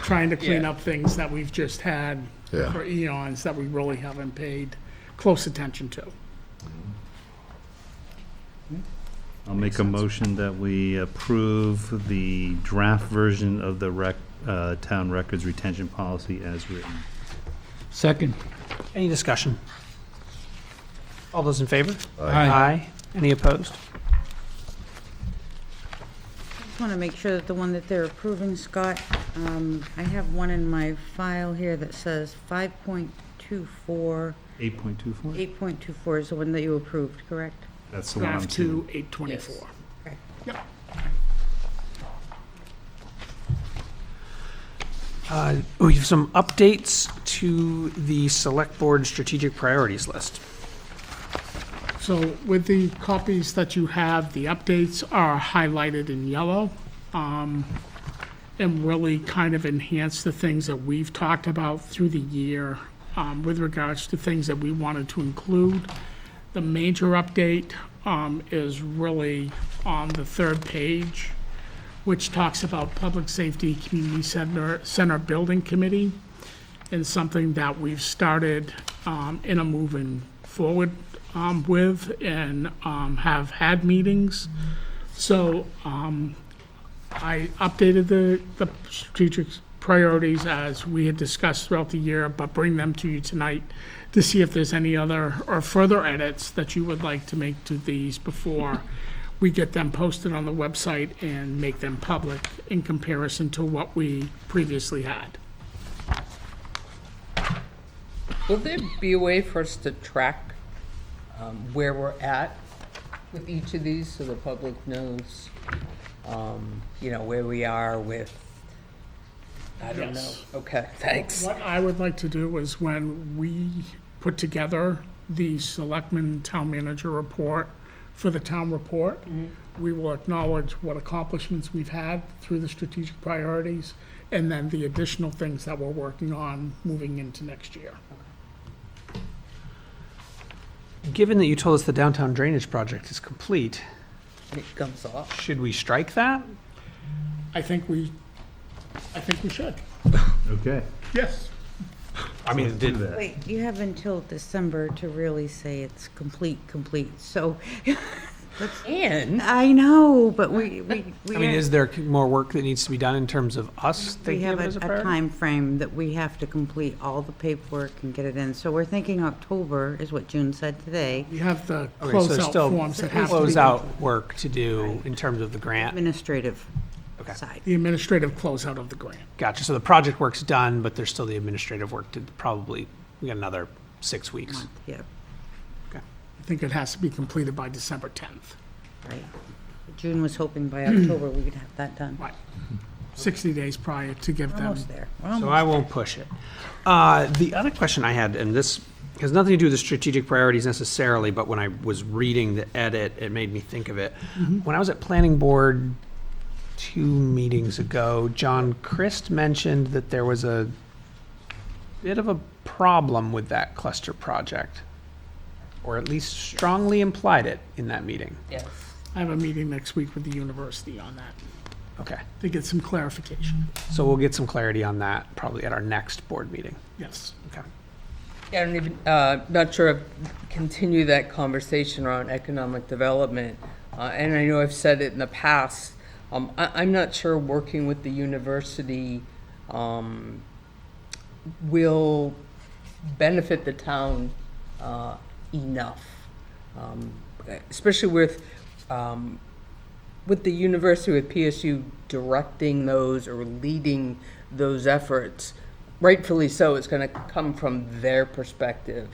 trying to clean Yeah. up things that we've just had Yeah. for eons that we really haven't paid close attention to. I'll make a motion that we approve the draft version of the town records retention policy as written. Second. Any discussion? All those in favor? Aye. Any opposed? Just want to make sure that the one that they're approving, Scott, I have one in my file here that says 5.24, 8.24? 8.24 is the one that you approved, correct? That's the one I'm Draft seeing. 2, 824. Okay. Yep. We have some updates to the Select Board strategic priorities list. So with the copies that you have, the updates are highlighted in yellow, and really kind of enhance the things that we've talked about through the year, with regards to things that we wanted to include. The major update is really on the third page, which talks about Public Safety Community Center Building Committee, and something that we've started in a moving forward with and have had meetings. So I updated the strategic priorities as we had discussed throughout the year, but bring them to you tonight to see if there's any other or further edits that you would like to make to these before we get them posted on the website and make them public in comparison to what we previously had. Will there be a way for us to track where we're at with each of these so the public knows, where we are with, I don't know. Yes. Okay, thanks. What I would like to do is when we put together the Selectman Town Manager report for the town report, we will acknowledge what accomplishments we've had through the strategic priorities and then the additional things that we're working on moving into next year. given that you told us the downtown drainage project is complete, It comes off. should we strike that? I think we should. Okay. Yes. I mean, Do that. Wait, you have until December to really say it's complete, so, And I know, but we I mean, is there more work that needs to be done in terms of us we thinking have of it a as a priority? time frame that we have to complete all the paperwork and get it in. So we're thinking October is what June said today. We have the Okay, so there's closeout still forms that have to be. closeout work to do in terms of the grant. Administrative Okay. side. The administrative closeout of the grant. Gotcha. So the project work's done, but there's still the administrative work to probably, we got another 6 weeks. Month, yeah, I think it has to be completed by December 10th. right. June was hoping by October we could have that done. Right. 60 days prior to give them. Almost there. We're So almost I won't push it. The other question I had, and this has nothing to do with the strategic priorities necessarily, but when I was reading the edit, it made me think of it. When I was at planning board 2 meetings ago, John Christ mentioned that there was a bit of a problem with that cluster project, or at least strongly implied it in that meeting. yes, I have a meeting next week with the university on that Okay, to get some clarification. so we'll get some clarity on that probably at our next board meeting. Yes. Okay. yeah, I don't even, not sure if continue that conversation around economic development. And I know I've said it in the past. I'm not sure working with the university will benefit the town enough, especially with the university, with PSU directing those or leading those efforts. Rightfully so, it's going to come from their perspective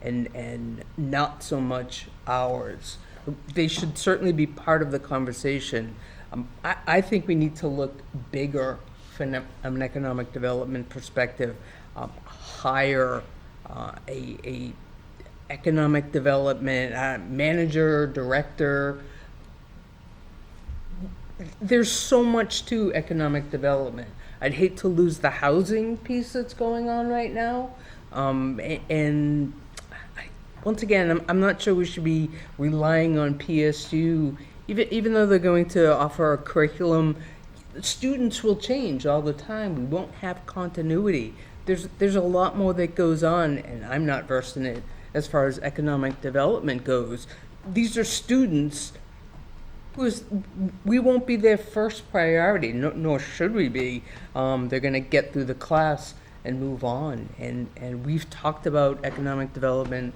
and not so much ours. They should certainly be part of the conversation. I think we need to look bigger from an economic development perspective, hire a economic development manager, director. There's so much to economic development. I'd hate to lose the housing piece that's going on right now. And once again, I'm not sure we should be relying on PSU, even though they're going to offer a curriculum. Students will change all the time. We won't have continuity. There's a lot more that goes on, and I'm not versed in it as far as economic development goes. These are students we won't be their first priority, nor should we be. They're going to get through the class and move on. And we've talked about economic development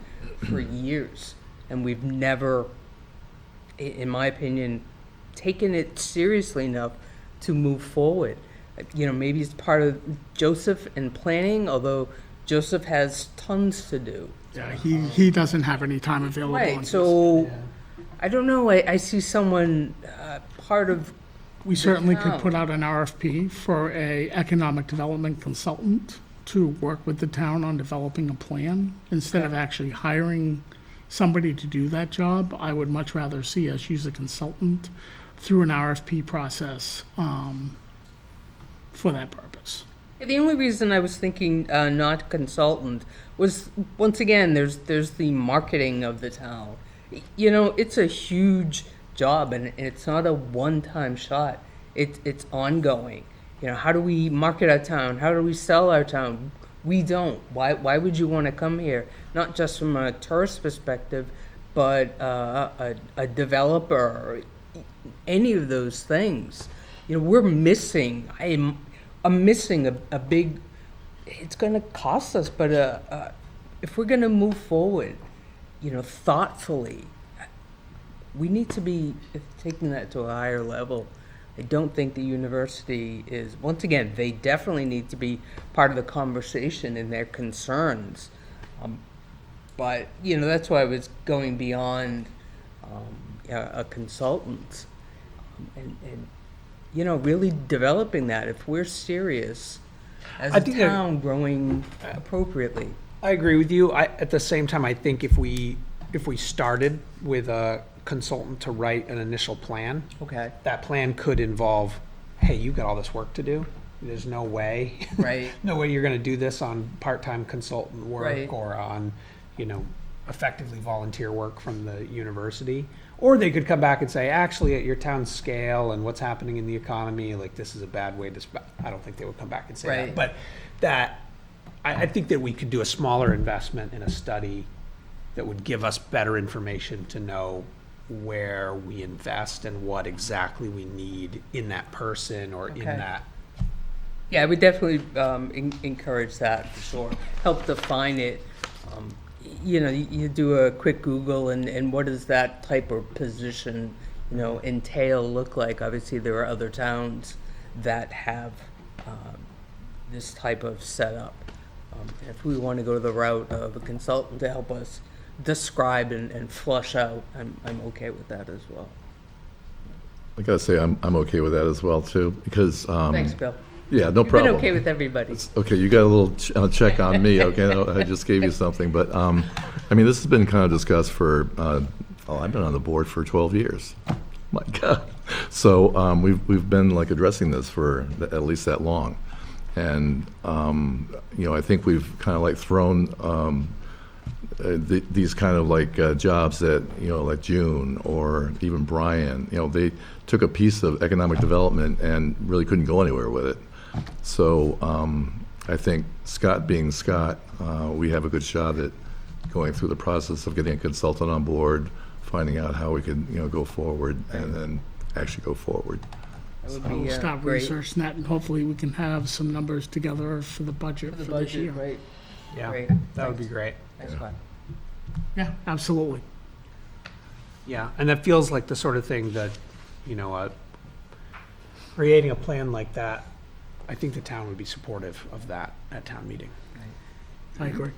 for years, and we've never, in my opinion, taken it seriously enough to move forward. You know, maybe it's part of Joseph and planning, although Joseph has tons to do. Yeah, he doesn't have any time available. on Right, this. so, I don't know, I see someone, part of, We certainly could town. put out an RFP for a economic development consultant to work with the town on developing a plan. Instead of actually hiring somebody to do that job, I would much rather see us use a consultant through an RFP process for that purpose. the only reason I was thinking not consultant was, once again, there's the marketing of the town. You know, it's a huge job, and it's not a one-time shot. It's ongoing. You know, how do we market our town? How do we sell our town? We don't. Why would you want to come here? Not just from a tourist perspective, but a developer, or any of those things. You know, we're missing. I'm missing a big. It's going to cost us, but if we're going to move forward, you know, thoughtfully, we need to be taking that to a higher level. I don't think the university is, once again, they definitely need to be part of the conversation in their concerns. But, you know, that's why I was going beyond a consultant and, you know, really developing that. If we're serious as I a think that- town growing appropriately. I agree with you. At the same time, I think if we started with a consultant to write an initial plan, Okay. that plan could involve, hey, you got all this work to do. There's no way, Right. no way you're going to do this on part-time consultant work Right. or on, you know, effectively volunteer work from the university. Or they could come back and say, actually, at your town scale and what's happening in the economy, like, this is a bad way to I don't think they would come back and say that. Right. But that, I think that we could do a smaller investment in a study that would give us better information to know where we invest and what exactly we need in that person or in Okay. that. Yeah, I would definitely encourage that for sure. Help define it. You do a quick Google and what does that type of position, entail, look like? Obviously, there are other towns that have this type of setup. If we want to go the route of a consultant to help us describe and flush out, I'm okay with that as well. I gotta say, I'm okay with that as well, too, because, Thanks, Bill. yeah, no You've been problem. okay with everybody. Okay, you got a little check on me, okay? I just gave you something, but, I mean, this has been kind of discussed for, I've been on the board for 12 years. My God. So, we've been like addressing this for at least that long. And, I think we've kind of like thrown, these kind of like jobs that, like June or even Brian, they took a piece of economic development and really couldn't go anywhere with it. So I think Scott being Scott, we have a good shot at going through the process of getting a consultant on board, finding out how we could, go forward and then actually go forward. That would We'll be start great. researching that, and hopefully we can have some numbers together for the budget The for this year. budget, right? Yeah, Great. that would be great. Thanks, Glenn. Yeah, absolutely. Yeah, and that feels like the sort of thing that, creating a plan like that, I think the town would be supportive of that at town meeting. I agree.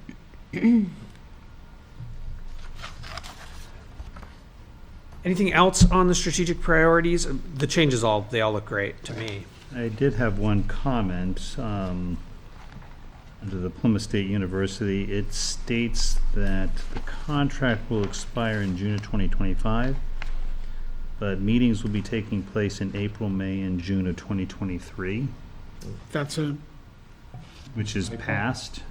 Anything else on the strategic priorities? The changes they all look great to me. I did have one comment. Under the Plymouth State University, it states that the contract will expire in June of 2025, but meetings will be taking place in April, May, and June of 2023, That's a, which is past.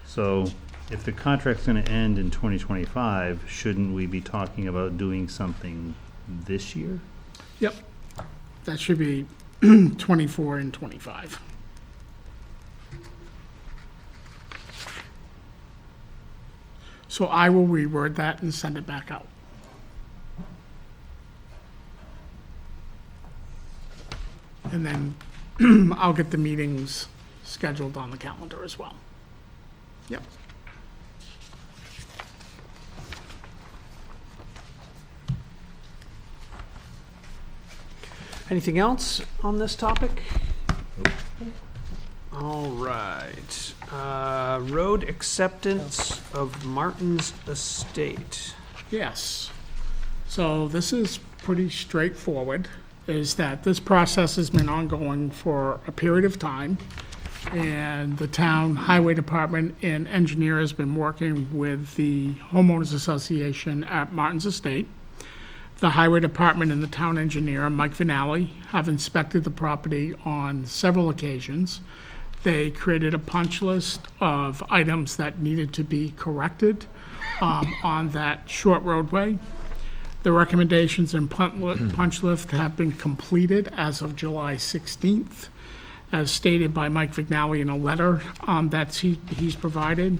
So if the contract's going to end in 2025, shouldn't we be talking about doing something this year? yep. That should be 24 and 25. So I will reword that and send it back out. And then I'll get the meetings scheduled on the calendar as well. Yep. Anything else on this topic? All right. Road acceptance of Martin's Estate. Yes. So this is pretty straightforward, is that this process has been ongoing for a period of time. And the town highway department and engineer has been working with the homeowners association at Martin's Estate. The highway department and the town engineer, Mike Vinali, have inspected the property on several occasions. They created a punch list of items that needed to be corrected on that short roadway. The recommendations and punch list have been completed as of July 16th, as stated by Mike Vignali in a letter that he's provided.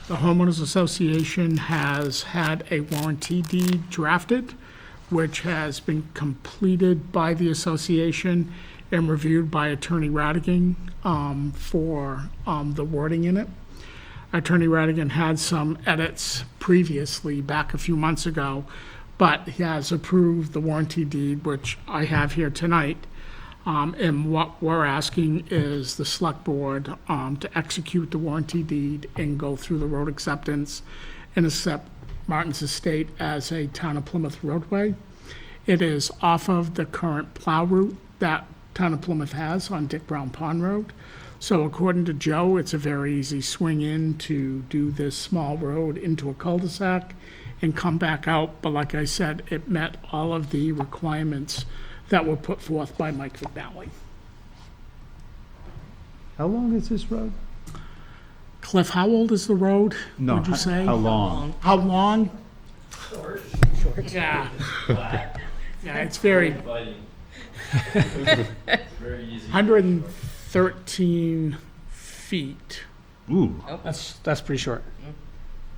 The homeowners association has had a warranty deed drafted, which has been completed by the association and reviewed by Attorney Radigan for the wording in it. Attorney Radigan had some edits previously, back a few months ago, but he has approved the warranty deed, which I have here tonight. And what we're asking is the select board to execute the warranty deed and go through the road acceptance and accept Martin's Estate as a Town of Plymouth roadway. It is off of the current plow route that Town of Plymouth has on Dick Brown Pond Road. So according to Joe, it's a very easy swing in to do this small road into a cul-de-sac and come back out. But like I said, it met all of the requirements that were put forth by Mike Vignali. How long is this road? Cliff, how old is the road? No, Would you say? how long? How long? Yeah. Yeah, it's very. 113 feet. Ooh, That's pretty short.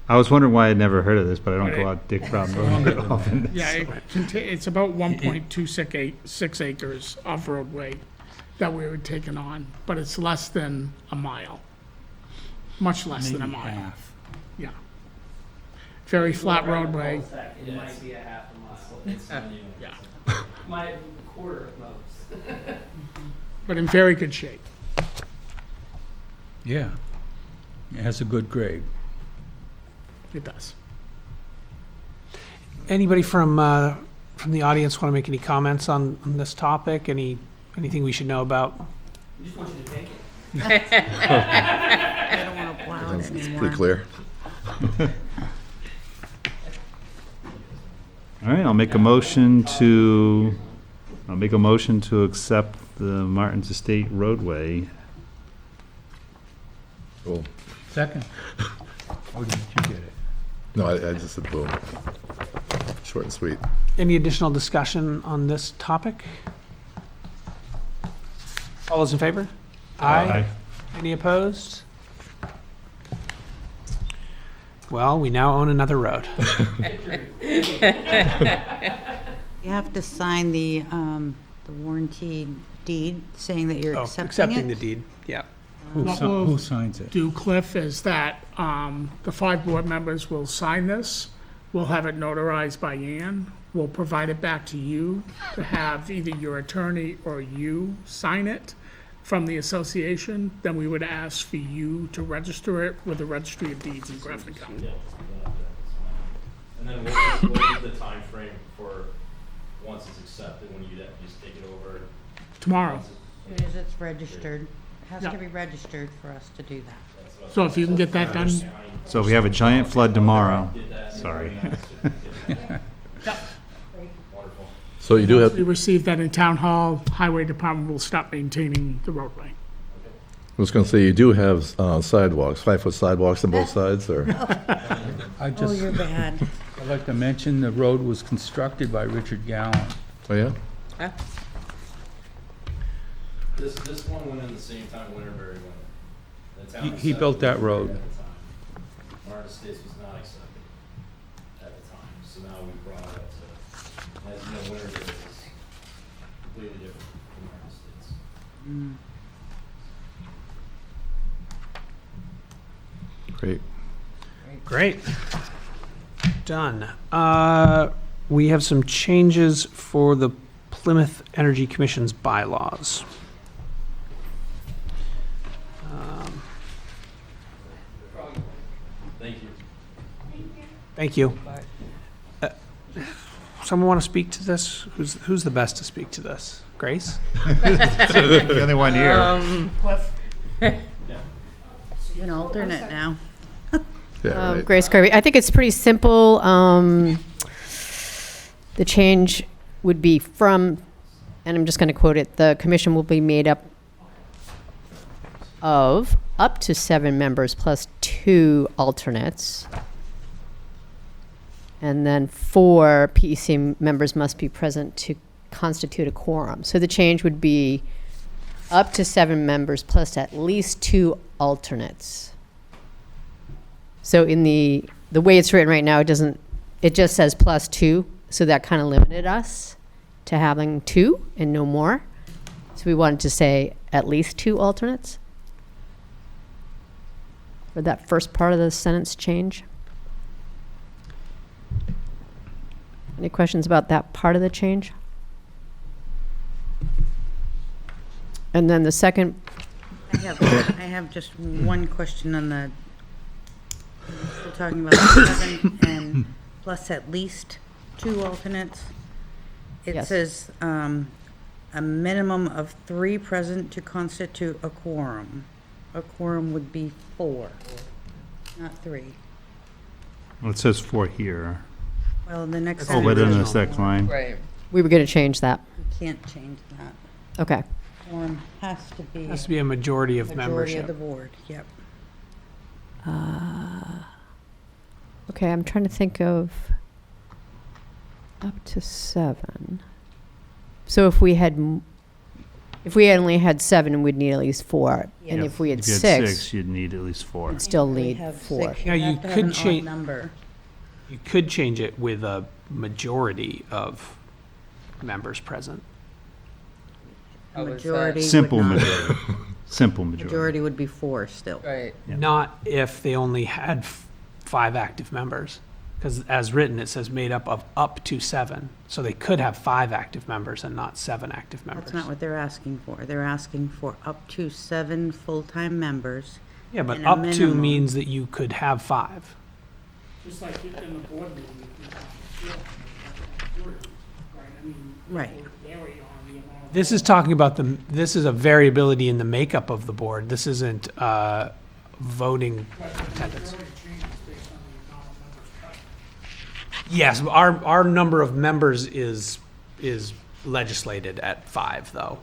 I was wondering why I'd never heard of this, but I don't go out Dick Brown Road very often. Yeah, it's about 1.26 acres of roadway that we were taking on, but it's less than a mile. Much less than a maybe mile. half. Yeah. Very flat roadway. It might be a half a mile. It's not even. Yeah. My quarter at most. But in very good shape. Yeah. It has a good grade. It does. Anybody from the audience want to make any comments on this topic? Anything we should know about? We just want you to take it. I don't want to plow it It's anymore. pretty clear. All right, I'll make a motion to accept the Martin's Estate roadway. Cool. Second. Oh, did you get it? No, I just said boom. Short and sweet. Any additional discussion on this topic? All those in favor? Aye. Any opposed? Well, we now own another road. You have to sign the warranty deed saying that you're Oh, accepting accepting the it. deed, yeah. What we'll Who signs it? do, Cliff, is that the 5 board members will sign this. We'll have it notarized by Ann. We'll provide it back to you to have either your attorney or you sign it from the association. Then we would ask for you to register it with the Registry of Deeds in Grafton County. And then what is the time frame for once it's accepted, when you just take it over? Tomorrow. As soon as it's registered. It has Yeah. to be registered for us to do that. So if you can get that done, So if we have a giant flood tomorrow, sorry. So you do have, we receive that in Town Hall, Highway Department will stop maintaining the roadway. I was going to say, you do have sidewalks, 5-foot sidewalks on both sides, or? I Oh, just, you're bad. I'd like to mention the road was constructed by Richard Gallen. Oh, yeah? This one went in the same time Winterberry went in. The town He accepted built that Winterberry road. at the time. Martin Estates was not accepted at the time, so now we brought it up to, as you know, Winterberry is completely different from Martin Estates. Great. Great. Done. We have some changes for the Plymouth Energy Commission's bylaws. Thank you. Thank you. Someone want to speak to this? Who's the best to speak to this? Grace? The only one here. You're an alternate now. Yeah, right. Grace Kirby. I think it's pretty simple. The change would be from, and I'm just going to quote it, the commission will be made up of up to 7 members plus 2 alternates. And then 4 PEC members must be present to constitute a quorum. So the change would be up to 7 members plus at least 2 alternates. So in the way it's written right now, it just says plus 2, so that kind of limited us to having 2 and no more. So we wanted to say at least 2 alternates. Would that first part of the sentence change? Any questions about that part of the change? And then the second, I have just one question on the, we're still talking about 7 and plus at least 2 alternates. It Yes. says a minimum of 3 present to constitute a quorum. A quorum would be 4, not 3. Well, it says 4 here. Well, the next Oh, but in sentence, the next line. Right. we were going to change that. you can't change that. Okay. Quorum has to be Has to be a majority of majority membership. of the board, yep. Okay, I'm trying to think of up to 7. So if we had, if we only had 7, we'd need at least 4. And if we had If you had 6, 6, you'd need at least 4. we'd still We need have 4. six. Now, you have to have could an odd change- number. You could change it with a majority of members present. A How is that? majority would Simple not- majority. Simple majority. Majority would be 4 still. Right. Yeah. Not if they only had 5 active members. Because as written, it says made up of up to 7. So they could have 5 active members and not 7 active members. That's not what they're asking for. They're asking for up to 7 full-time members. Yeah, but and a up to minimum. means that you could have 5. Just like in the board meeting, you can have 4, right? I mean, Right. it would vary on the amount of. This is talking about this is a variability in the makeup of the board. This isn't voting But the attendance. majority changes based on the amount of members present. Yes, our number of members is legislated at 5, though.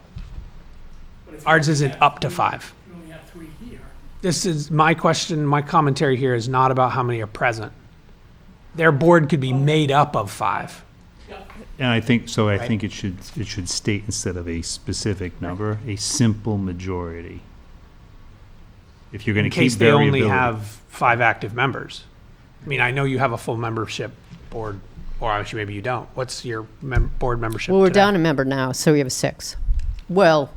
But if you Ours only isn't have up to 3 5. You only have 3 here. This is my question, my commentary here is not about how many are present. Their board could be made up of 5. And I think, so I think it should state instead of a specific number, a simple majority. If you're going In to keep case they only variability. have 5 active members. I mean, I know you have a full membership board, or actually maybe you don't. What's your board membership Well, we're today? down a member now, so we have 6. Well,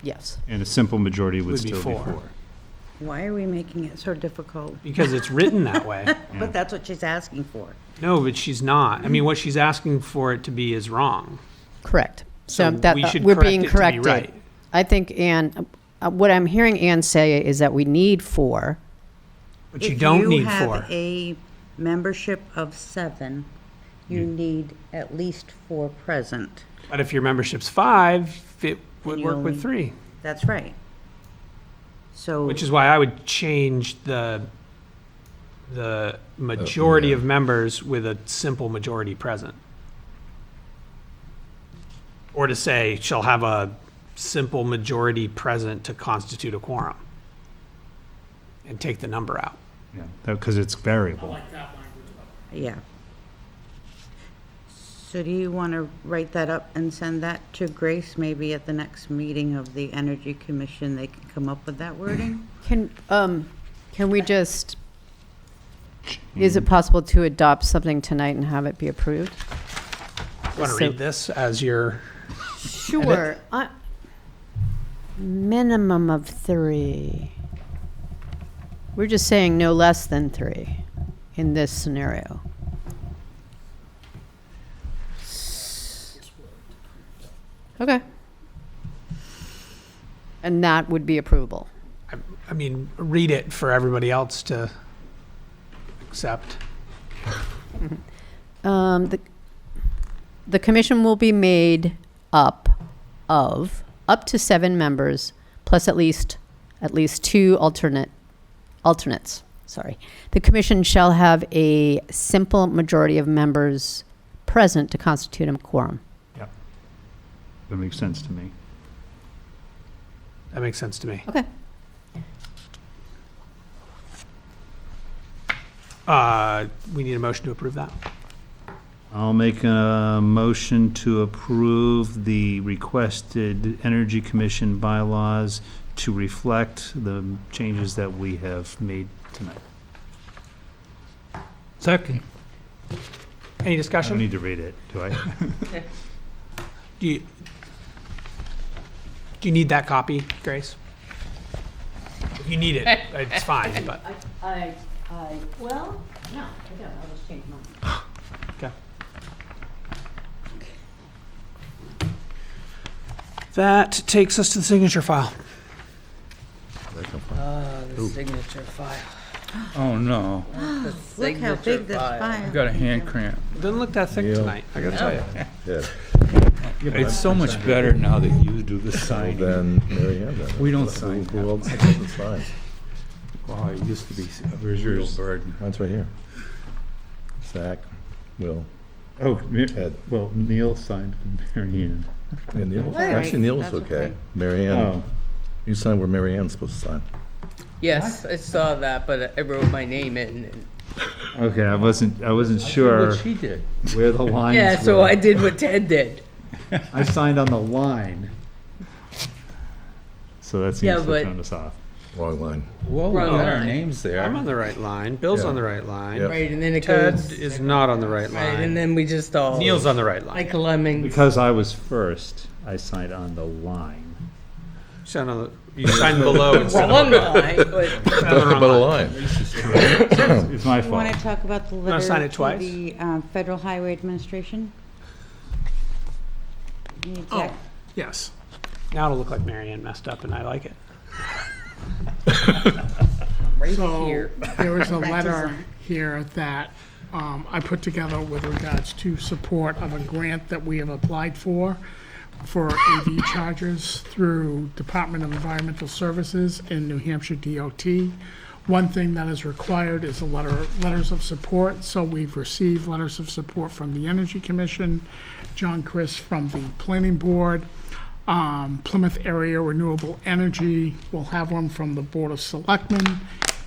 yes. And a simple majority would Would be still be 4. 4. Why are we making it so difficult? Because it's written that way. But that's what she's asking for. No, but she's not. I mean, what she's asking for it to be is wrong. Correct. So that we should we're correct being it to be corrected. right. I think Ann, what I'm hearing Ann say is that we need 4. But you don't need 4. If you have a membership of 7, you need at least 4 present. But if your membership's 5, it would you work with only- 3. That's right. So. Which is why I would change the majority yeah. of members with a simple majority present. Or to say, shall have a simple majority present to constitute a quorum. And take the number out. Yeah, because it's I variable. like that language better. Yeah. So do you want to write that up and send that to Grace? Maybe at the next meeting of the Energy Commission, they can come up with that wording? Can we just, is it possible to adopt something tonight and have it be approved? Want to So- read this as your, Sure. Minimum of 3. We're just saying no less than 3 in this scenario. Okay. And that would be approvable. I mean, read it for everybody else to accept. The commission will be made up of up to 7 members plus at least 2 alternates. Sorry. The commission shall have a simple majority of members present to constitute a quorum. That makes sense to me. That makes sense to me. Okay. We need a motion to approve that. I'll make a motion to approve the requested Energy Commission bylaws to reflect the changes that we have made tonight. Second. Any I don't discussion? need to read it, do I? Do you need that copy, Grace? If you need it, it's fine, but, Well, no, I don't. I'll just change mine. okay. That takes us to the signature file. The signature file. Oh, no. The Look how signature big this I file. got a hand cramp. Doesn't look that thick Yeah. tonight, I gotta tell you. Yeah. It's so much better now that you do the Well, signing. then, Mary Ann then. We don't Who- sign Who else doesn't sign? Oh, it used to be, where's yours? Burden. Mine's right here. Zach, Will, Oh, Ed, well, Neil signed for Mary Ann. and Neil. All right, Actually, Neil's that's okay. okay. Mary Ann, Oh, you sign where Mary Ann's supposed to sign. Yes, I saw that, but I wrote my name in. And Okay, I wasn't sure What she did. where the lines were. yeah, so I did what Ted did. I signed on the line. So that Yeah, seems to but- turn us off. Wrong line. Whoa, we Wrong got our line. names there. I'm on the right line. Bill's Yeah. on the right line. Yep. Right, and then it Ted goes. is not on the right Right, and line. then we just all. Neil's on the right line. Like lemmings. Because I was first, I signed on the line. You signed below instead of Wrong above. line, but But a line. It's my You want fault. to talk about the wanna letter sign it to twice? the Federal Highway Administration? Need Oh, Zach- yes. Now it'll look like Marianne messed up, and I like it. right So here. there is a letter here that I put together with regards to support of a grant that we have applied for AV chargers through Department of Environmental Services in New Hampshire DOT. One thing that is required is letters of support. So we've received letters of support from the Energy Commission, John Chris from the Planning Board, Plymouth Area Renewable Energy. We'll have one from the Board of Selectmen.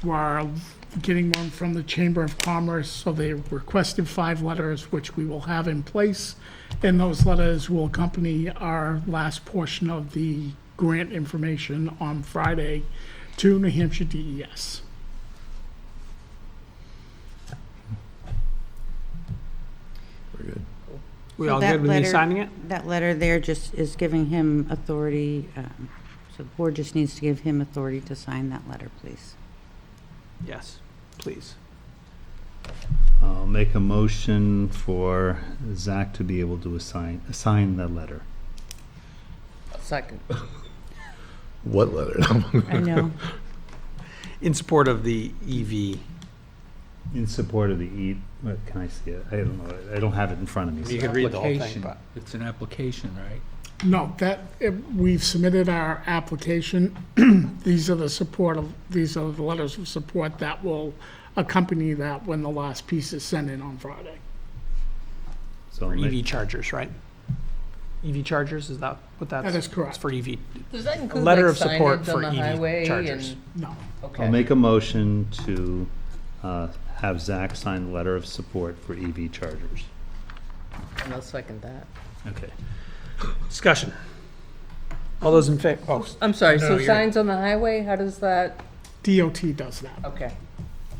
We're getting one from the Chamber of Commerce. So they requested 5 letters, which we will have in place. And those letters will accompany our last portion of the grant information on Friday to New Hampshire DES. Very good. We So all that good with me letter- signing it? That letter there just is giving him authority, so the board just needs to give him authority to sign that letter, please. Yes, please. I'll make a motion for Zach to be able to assign the letter. Second. What letter? I know. In support of the EV. In support of the what can I see it? I don't know. I don't have it in front of me. You so- could read the whole thing, Application. but. It's an application, right? No, we've submitted our application. These are the letters of support that will accompany that when the last piece is sent in on Friday. So I'll For make- EV chargers, right? EV chargers, is that what that's? That is correct. It's for EV. Does that include letter like of support signage for on the EV highway chargers. and- No. Okay. I'll make a motion to have Zach sign the letter of support for EV chargers. And I'll second that. Okay. Discussion. All those in favor? Oh, I'm sorry, No, so you're- signs on the highway, how does that, DOT does that. okay.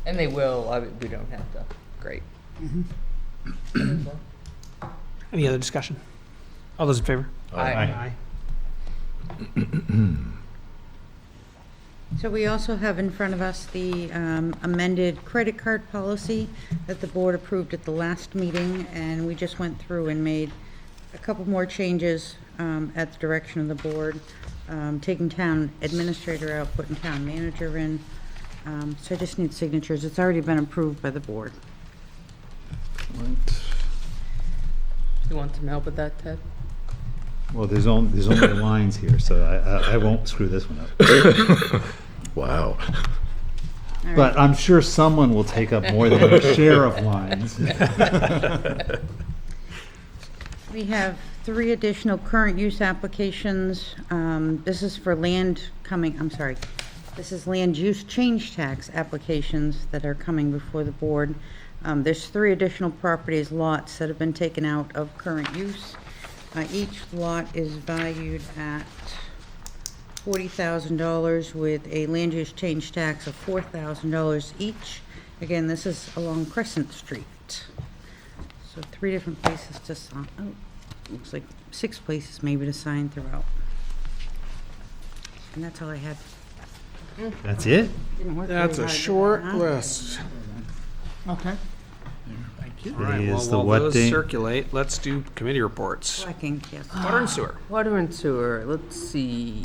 And they will, we don't have to, great. any other discussion? All those in favor? Aye. So we also have in front of us the amended credit card policy that the board approved at the last meeting, and we just went through and made a couple more changes at the direction of the board, taking town administrator out, putting town manager in. So I just need signatures. It's already been approved by the board. You want some help with that, Ted? Well, there's only lines here, so I won't screw this one up. Wow. All right. But I'm sure someone will take up more than a share of lines. We have 3 additional current use applications. This is for this is land use change tax applications that are coming before the board. There's 3 additional properties, lots that have been taken out of current use. Each lot is valued at $40,000 with a land use change tax of $4,000 each. Again, this is along Crescent Street. So 3 different places to sign. Oh, looks like 6 places maybe to sign throughout. And that's all I had. That's it? Didn't work That's very a hard, short huh? list. Okay. All right, Is well, the while what those date? circulate, let's do committee reports. Blacking, yes. Water and sewer. Water and sewer, let's see.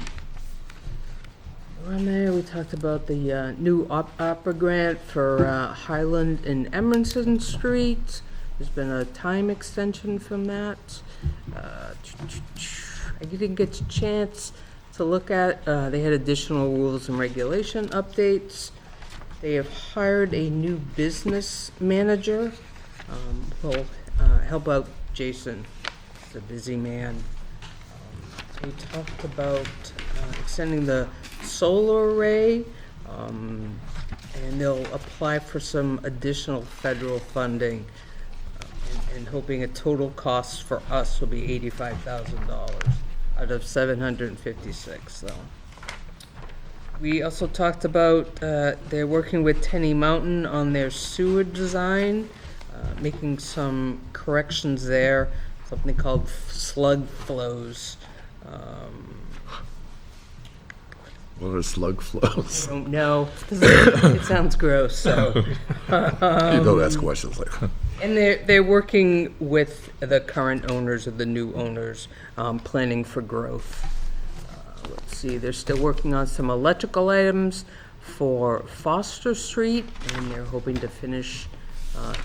On there, we talked about the new opera grant for Highland and Emerson Street. There's been a time extension from that. I didn't get a chance to look at, they had additional rules and regulation updates. They have hired a new business manager, who'll help out Jason, he's a busy man. We talked about extending the solar array And they'll apply for some additional federal funding, and hoping a total cost for us will be $85,000 out of 756, so. We also talked about, they're working with Tenny Mountain on their sewer design, making some corrections there, something called slug flows. What are slug flows? I don't know, it sounds gross, so. You don't ask questions like that. And they're working with the current owners or the new owners, planning for growth. Let's see, they're still working on some electrical items for Foster Street, and they're hoping to finish,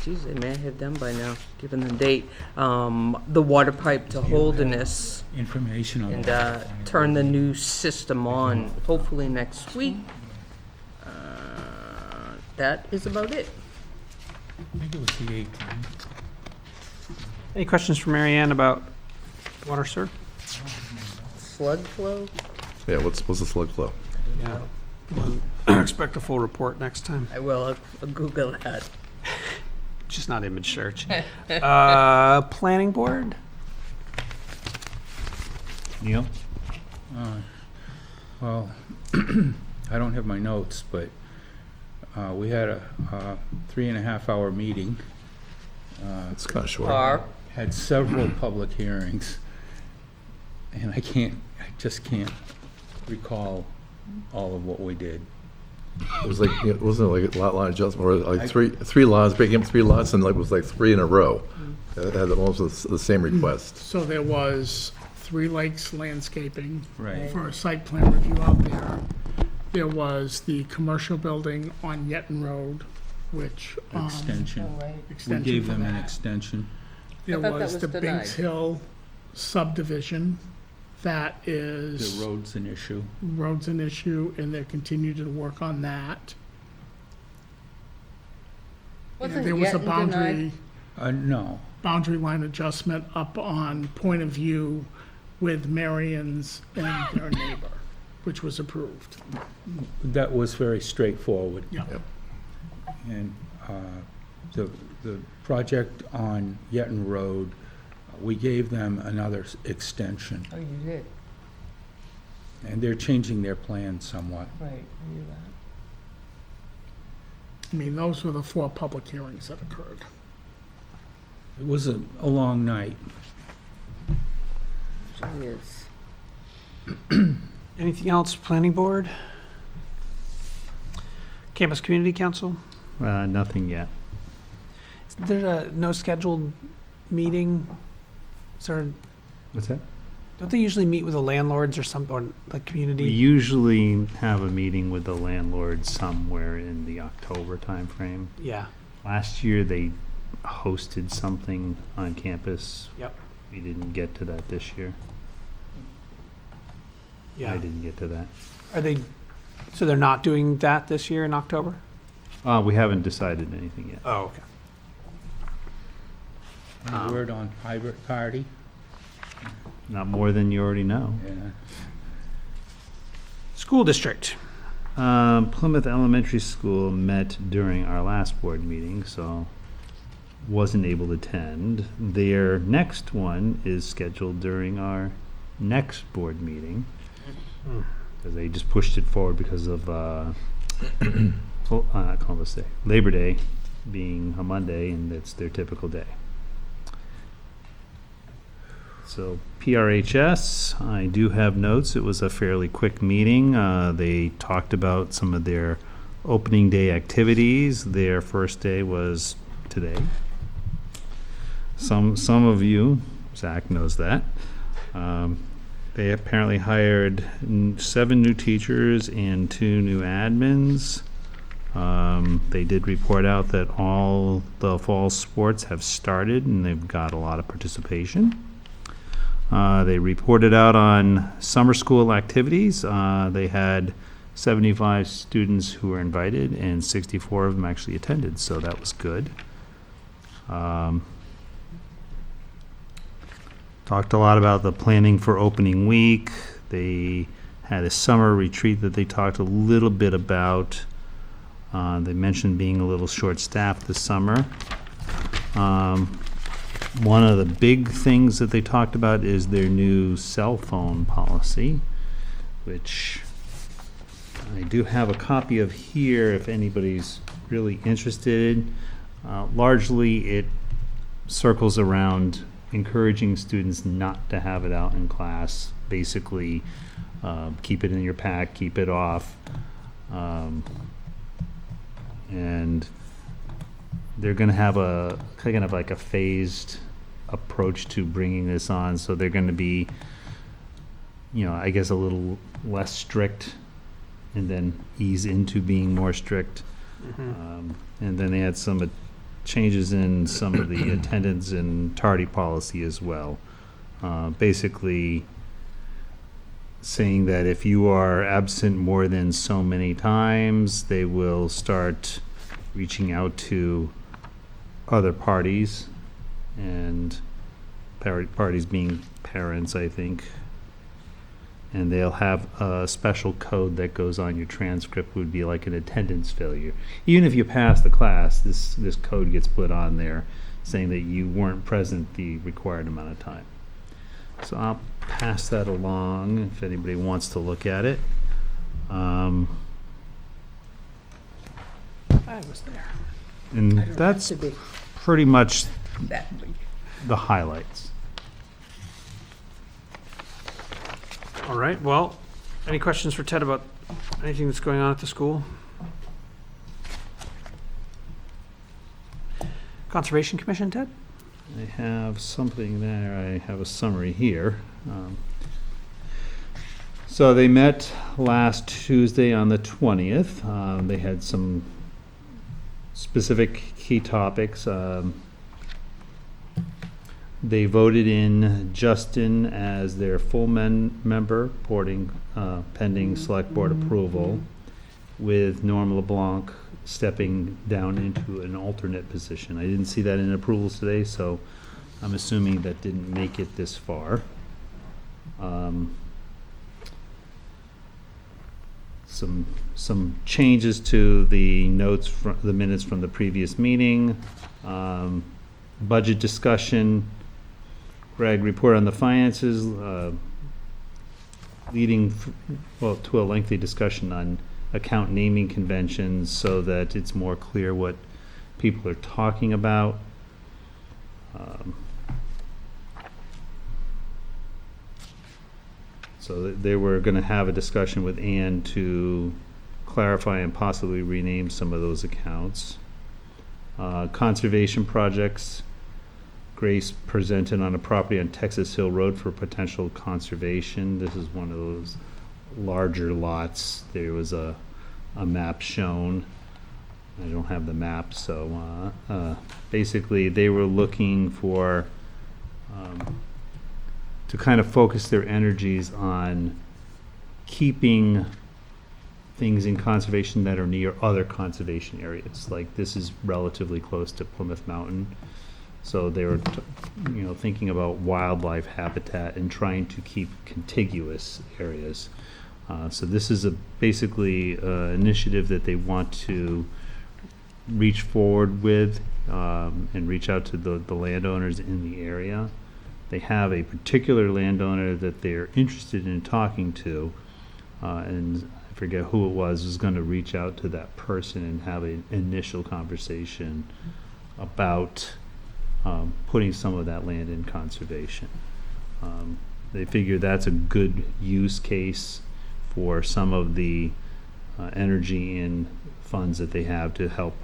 geez, they may have done by now, given the date, the water pipe to Holderness, Information on and that. turn the new system on, hopefully next week. That is about it. I think it was the 18th. Any questions for Mary Ann about water sewer? Slug flow? Yeah, what's the slug flow? Yeah. Expect a full report next time. I will, I'll Google that. Just not image search. Planning board? Neil? Well, I don't have my notes, but we had a 3.5-hour meeting. It's kind of short. Had several public hearings, and I just can't recall all of what we did. It was like, wasn't it like a lot line adjustment, or like three lots, breaking up 3 lots, and like, it was like 3 in a row. It had almost the same request. So there was Three Lakes Landscaping Right. for a site plan review out there. There was the commercial building on Yetton Road, which, Extension. We extension gave for them an that. extension. There I thought that was was the denied. Binks Hill subdivision. That The is, road's an issue. road's an issue, and they continue to work on that. Wasn't There was a Yetton denied? No, boundary line adjustment up on Point of View with Marion's and their neighbor, which was approved. that was very straightforward. Yeah. And the project on Yetton Road, we gave them another extension, Oh, you did, and they're changing their plan somewhat. right, I knew that. I mean, those were the 4 public hearings that occurred. It was a long night. Yes. Anything else, planning board? Campus Community Council? Nothing yet. Is there no scheduled meeting? Is there, What's that? don't they usually meet with the landlords or some, or like We community? usually have a meeting with the landlord somewhere in the October timeframe. Yeah, Last year, they hosted something on campus. Yep. We didn't get to that this year. I yeah. didn't get to that. Are they, so they're not doing that this year in October? We haven't decided anything yet. Oh, okay. Any word on hybrid party? Not more than you already know. Yeah. School district. Plymouth Elementary School met during our last board meeting, so wasn't able to attend. Their next one is scheduled during our next board meeting. Because they just pushed it forward because of Columbus Day, Labor Day being a Monday, and it's their typical day. So PRHS, I do have notes. It was a fairly quick meeting. They talked about some of their opening day activities. Their first day was today. Some of you, Zach knows that. They apparently hired 7 new teachers and 2 new admins. They did report out that all the fall sports have started and they've got a lot of participation. They reported out on summer school activities. They had 75 students who were invited and 64 of them actually attended, so that was good. Talked a lot about the planning for opening week. They had a summer retreat that they talked a little bit about. They mentioned being a little short-staffed this summer. One of the big things that they talked about is their new cell phone policy, which I do have a copy of here if anybody's really interested. Largely, it circles around encouraging students not to have it out in class. Basically, keep it in your pack, keep it off. And they're going to have a kind of like a phased approach to bringing this on. So they're going to be, I guess a little less strict and then ease into being more strict. And then they had some changes in some of the attendance and tardy policy as well. Basically saying that if you are absent more than so many times, they will start reaching out to other parties, and parties being parents, I think. And they'll have a special code that goes on your transcript, would be like an attendance failure. Even if you pass the class, this code gets put on there saying that you weren't present the required amount of time. So I'll pass that along if anybody wants to look at it. I was there. And that's pretty much That the highlights. All right, well, any questions for Ted about anything that's going on at the school? Conservation Commission, Ted? I have something there. I have a summary here. So they met last Tuesday on the 20th. They had some specific key topics. They voted in Justin as their full member, pending select board approval, with Norm LeBlanc stepping down into an alternate position. I didn't see that in approvals today, so I'm assuming that didn't make it this far. Some changes to the notes from the minutes from the previous meeting. Budget discussion. Greg, report on the finances, leading to a lengthy discussion on account naming conventions so that it's more clear what people are talking about. So they were going to have a discussion with Ann to clarify and possibly rename some of those accounts. Conservation projects. Grace presented on a property on Texas Hill Road for potential conservation. This is one of those larger lots. There was a map shown. I don't have the map, so basically they were looking for to kind of focus their energies on keeping things in conservation that are near other conservation areas. Like this is relatively close to Plymouth Mountain. So they were, thinking about wildlife habitat and trying to keep contiguous areas. So this is basically initiative that they want to reach forward with and reach out to the landowners in the area. They have a particular landowner that they're interested in talking to, and I forget who it was going to reach out to that person and have an initial conversation about putting some of that land in conservation. They figure that's a good use case for some of the energy and funds that they have to help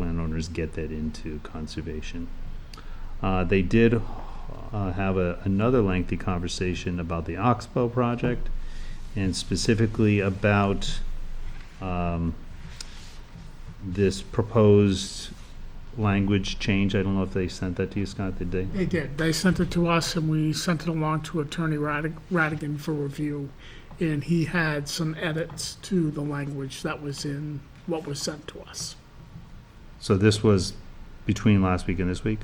landowners get that into conservation. They did have another lengthy conversation about the Oxbow project, and specifically about this proposed language change. I don't know if they sent that to you, Scott, did they? They did. They sent it to us, and we sent it along to Attorney Radigan for review, and he had some edits to the language that was in what was sent to us. So this was between last week and this week?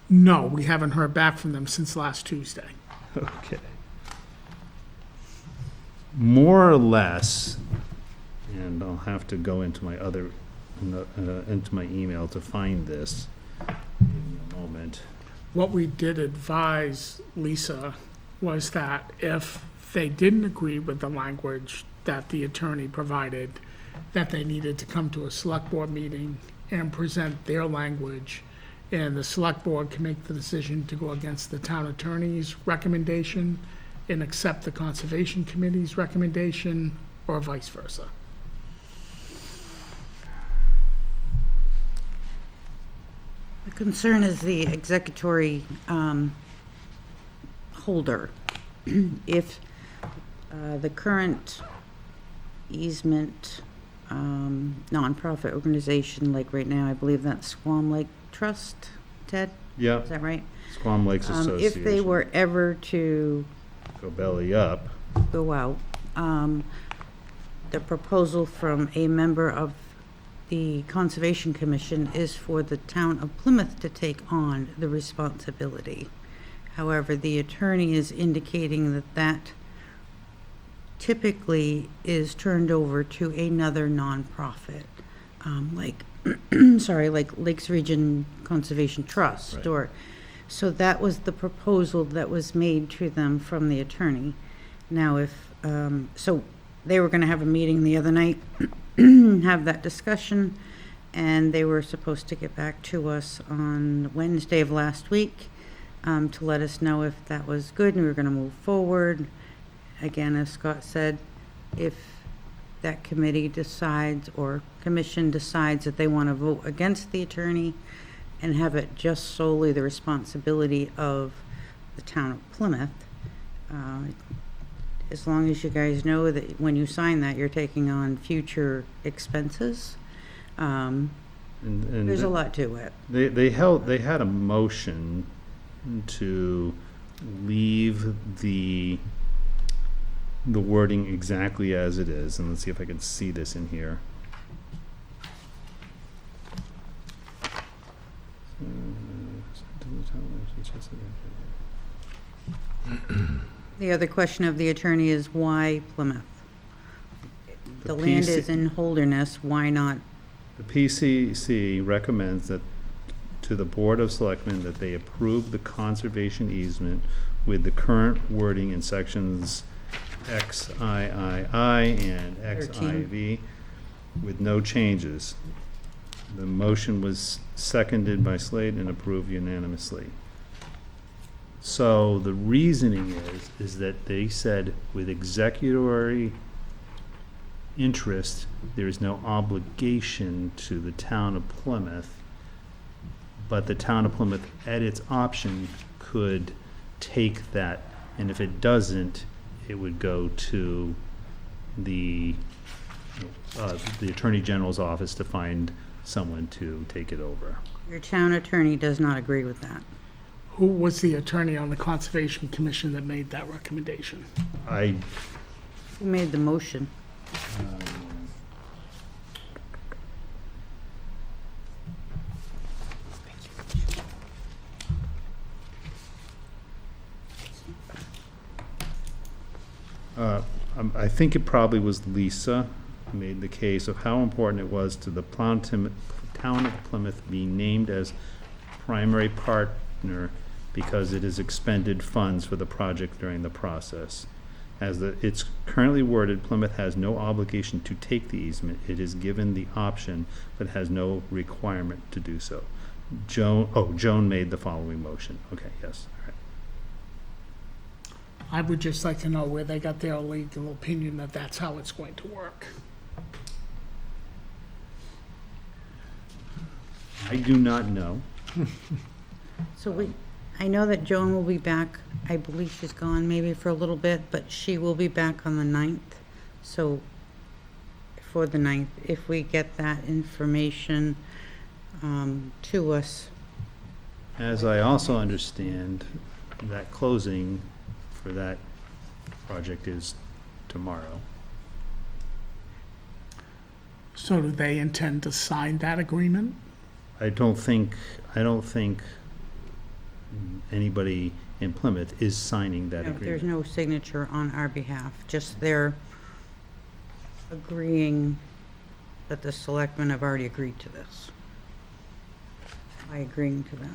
No, we haven't heard back from them since last Tuesday. Okay. more or less, and I'll have to go into my into my email to find this. Give me a moment. What we did advise Lisa was that if they didn't agree with the language that the attorney provided, that they needed to come to a select board meeting and present their language, and the select board can make the decision to go against the town attorney's recommendation and accept the conservation committee's recommendation, or vice versa. The concern is the executory holder. If the current easement nonprofit organization, like right now, I believe that's Squam Lake Trust, Ted? Yeah, Is that right? Squam Lakes Association. If they were ever to Go belly up. go out, the proposal from a member of the Conservation Commission is for the town of Plymouth to take on the responsibility. However, the attorney is indicating that that typically is turned over to another nonprofit, like, like Lakes Region Conservation Trust, Right. or, so that was the proposal that was made to them from the attorney. Now, if, so they were gonna have a meeting the other night, have that discussion, and they were supposed to get back to us on Wednesday of last week, to let us know if that was good and we were gonna move forward. Again, as Scott said, if that committee decides, or commission decides that they wanna vote against the attorney and have it just solely the responsibility of the town of Plymouth, as long as you guys know that when you sign that, you're taking on future expenses. And There's a lot to it. They had a motion to leave the wording exactly as it is, and let's see if I can see this in here. The other question of the attorney is why Plymouth? The land is in Holderness, why not? The PCC recommends that to the Board of Selectmen that they approve the conservation easement with the current wording in sections XIII and XIV with no changes. The motion was seconded by Slade and approved unanimously. So the reasoning is that they said with executory interest, there is no obligation to the town of Plymouth, but the town of Plymouth, at its option, could take that, and if it doesn't, it would go to the Attorney General's office to find someone to take it over. Your town attorney does not agree with that. Who was the attorney on the Conservation Commission that made that recommendation? Who made the motion? I think it probably was Lisa who made the case of how important it was to the town of Plymouth be named as primary partner because it has expended funds for the project during the process. As it's currently worded, Plymouth has no obligation to take the easement. It is given the option, but has no requirement to do so. Joan made the following motion. Okay, yes, all right. I would just like to know where they got their legal opinion that that's how it's going to work. I do not know. So I know that Joan will be back. I believe she's gone maybe for a little bit, but she will be back on the 9th. So for the 9th, if we get that information to us. As I also understand, that closing for that project is tomorrow. So do they intend to sign that agreement? I don't think anybody in Plymouth is signing that No, there's agreement. no signature on our behalf, just they're agreeing that the selectmen have already agreed to this. By agreeing to that.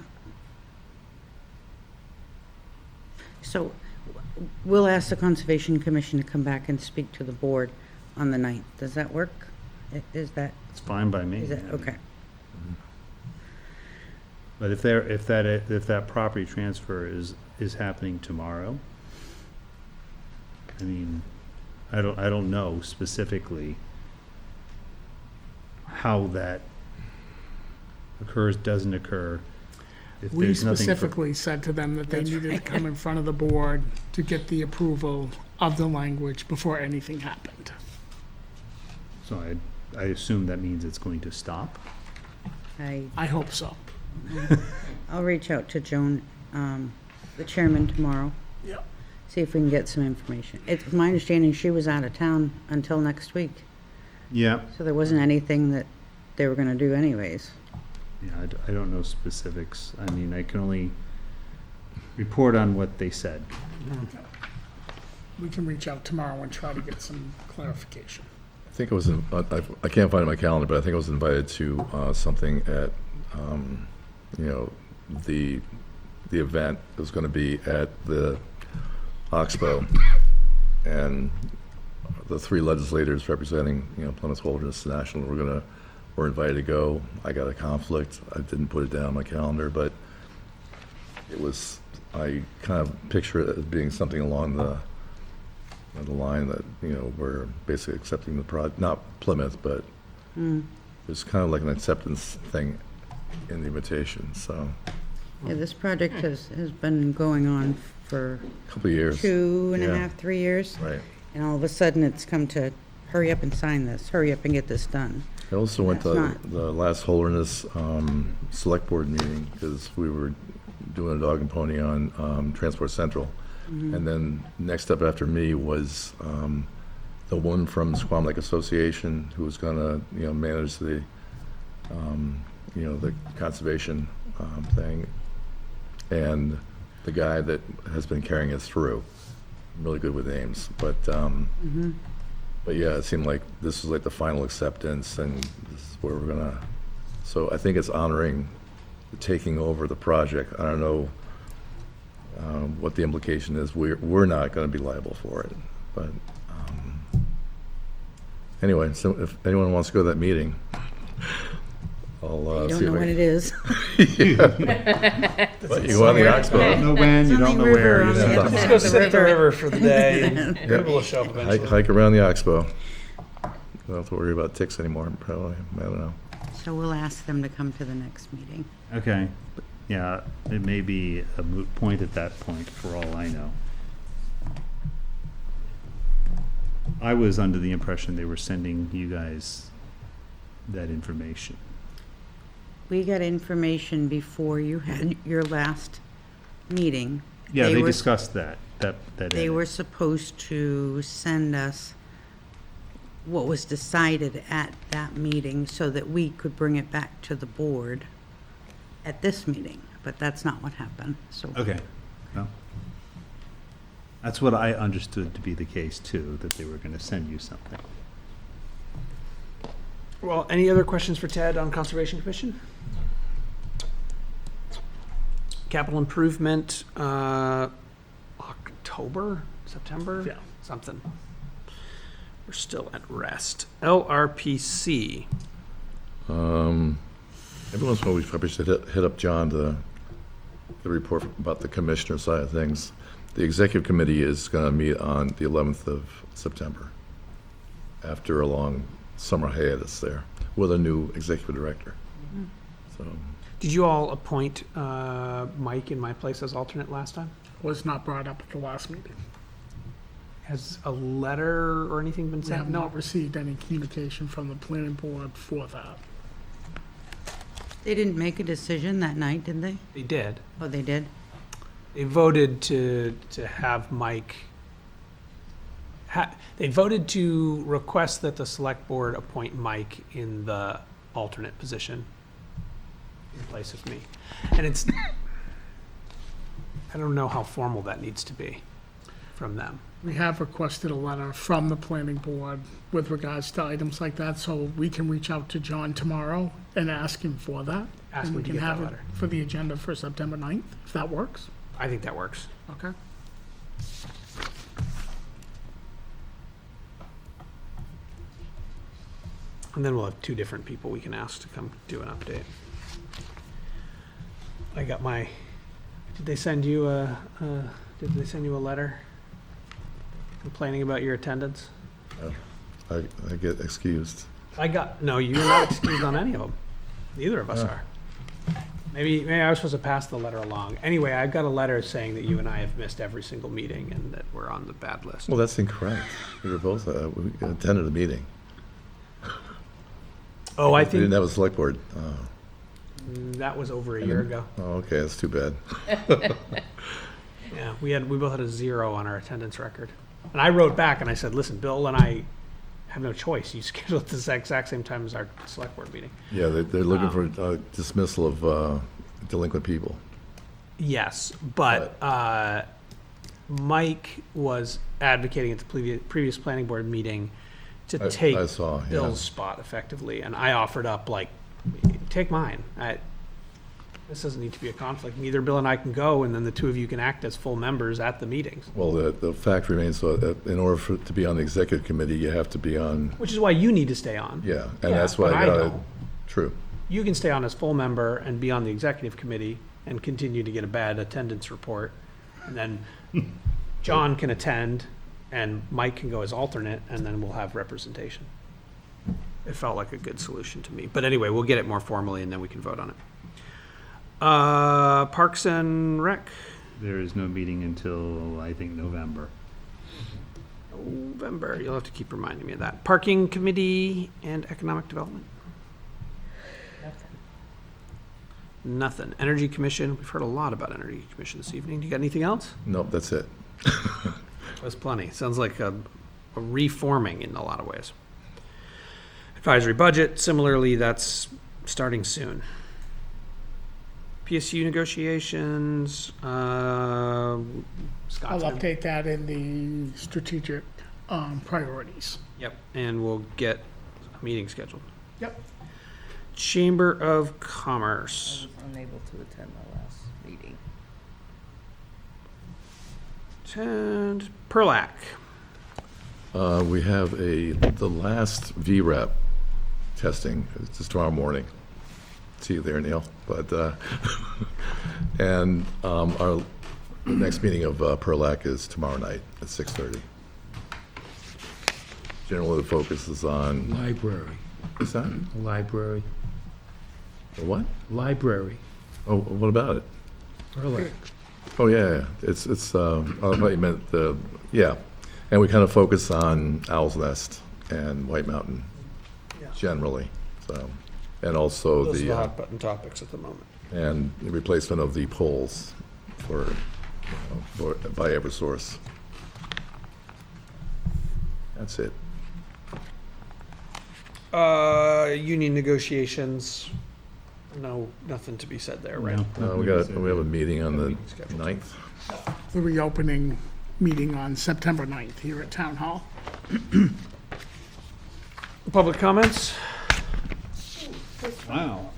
So we'll ask the Conservation Commission to come back and speak to the board on the 9th. Does that work? Is that, It's fine by me. is that, okay. But if that property transfer is happening tomorrow, I mean, I don't know specifically how that occurs, doesn't occur. If We there's nothing for- specifically said to them that they needed to come in front of the board to get the approval of the language before anything happened. So I assume that means it's going to stop. I hope so. I'll reach out to Joan, the chairman, tomorrow. Yep. See if we can get some information. It's my understanding she was out of town until next week, Yeah. so there wasn't anything that they were gonna do anyways. Yeah, I don't know specifics. I mean, I can only report on what they said. We can reach out tomorrow and try to get some clarification. I think it was, I can't find it in my calendar, but I think I was invited to something at, the event was going to be at the Oxbow. And the three legislators representing, Plymouth Wilderness National were invited to go. I got a conflict. I didn't put it down on my calendar, but it was, I kind of picture it as being something along the line that, we're basically accepting the project, not Plymouth, but it's kind of like an acceptance thing in the invitation, so, Yeah, this project has been going on for a couple of years. 2.5, 3 years. Right. And all of a sudden, it's come to hurry up and sign this, hurry up and get this done. I also went to That's not- the last Holderness Select Board meeting, because we were doing a dog and pony on Transport Central. And then next up after me was the one from Squam Lake Association, who was gonna, manage the, the conservation thing. And the guy that has been carrying us through, really good with names, but yeah, it seemed like this was like the final acceptance, and this is where we're gonna, so I think it's honoring the taking over the project. I don't know what the implication is. We're not gonna be liable for it, but anyway, so if anyone wants to go to that meeting, I'll You see don't know if when I it is. But you go on the Oxbow. Don't know when, you don't know where. On the Yeah. other Let's side Go of the sit the river. river for the day, and maybe we'll show up eventually. Hike around the Oxbow. Don't have to worry about ticks anymore, probably. I don't know. So we'll ask them to come to the next meeting. Okay. Yeah, it may be a moot point at that point, for all I know. I was under the impression they were sending you guys that information. We got information before you had your last meeting. Yeah, they were- discussed that. They edit. were supposed to send us what was decided at that meeting so that we could bring it back to the board at this meeting, but that's not what happened, so. Okay, well, that's what I understood to be the case too, that they were gonna send you something. Well, any other questions for Ted on Conservation Commission? Capital improvement, October, September? Yeah. Something. We're still at rest. LRPC. Every once in a while, we probably should hit up John to the report about the commissioner side of things. The executive committee is going to meet on the 11th of September, after a long summer hiatus there, with a new executive director. So, Did you all appoint Mike in my place as alternate last time? Was not brought up at the last meeting. Has a letter or anything been We sent? have not received any communication from the planning board for that. They didn't make a decision that night, did they? They did. Oh, they did? They voted to have Mike, they voted to request that the select board appoint Mike in the alternate position in place of me. And I don't know how formal that needs to be from them. We have requested a letter from the planning board with regards to items like that, so we can reach out to John tomorrow and ask him for that. Ask And him we to can get that have it letter. for the agenda for September 9th, if that works. I think that works. Okay. And then we'll have two different people we can ask to come do an update. I got my, did they send you a letter complaining about your attendance? I get excused. No, you're not excused on any of them. Neither of us are. Maybe I was supposed to pass the letter along. Anyway, I've got a letter saying that you and I have missed every single meeting and that we're on the bad list. Well, that's incorrect. We were both, we attended a meeting. Oh, I We didn't think have a select board. that was over a year ago. Oh, okay, that's too bad. Yeah, we both had a 0 on our attendance record. And I wrote back and I said, listen, Bill and I have no choice. You scheduled at the exact same time as our select board meeting. Yeah, they're looking for dismissal of delinquent people. Yes, but Mike was advocating at the previous planning board meeting to take I saw, yeah. Bill's spot effectively, and I offered up, like, take mine. This doesn't need to be a conflict. Neither Bill and I can go, and then the two of you can act as full members at the meetings. Well, the fact remains, so that in order to be on the executive committee, you have to be on, Which is why you need to stay on. yeah, Yeah, and that's why but I I got it. don't. True. You can stay on as full member and be on the executive committee and continue to get a bad attendance report. And then John can attend and Mike can go as alternate, and then we'll have representation. It felt like a good solution to me. But anyway, we'll get it more formally and then we can vote on it. Parks and Rec, There is no meeting until, I think, November. November. You'll have to keep reminding me of that. Parking Committee and Economic Development. Nothing. Energy Commission. We've heard a lot about Energy Commission this evening. Do you got anything else? Nope, that's it. That's plenty. Sounds like a reforming in a lot of ways. Advisory budget, similarly, that's starting soon. PSU negotiations, I'll Scott's been- update that in the strategic priorities. Yep, and we'll get a meeting scheduled. Yep. Chamber of I Commerce. was unable to attend the last meeting. And Perlac. We have the last VRAP testing, it's just tomorrow morning. See you there, Neil. But, and our next meeting of Perlac is tomorrow night at 6:30. Generally, the focus is on, Library, what's that? library, The what? library. Oh, what about it? Perlac. Oh, yeah. It's I thought you meant yeah. And we kind of focus on Owl's Nest and White Mountain generally, so. And also Those are the the, hot button topics at the moment. and the replacement of the poles by Eversource. That's it. Union negotiations, no, nothing to be said there, right? No, We have a meeting on the Scheduled. 9th. The reopening meeting on September 9th here at Town Hall. Public comments? Wow.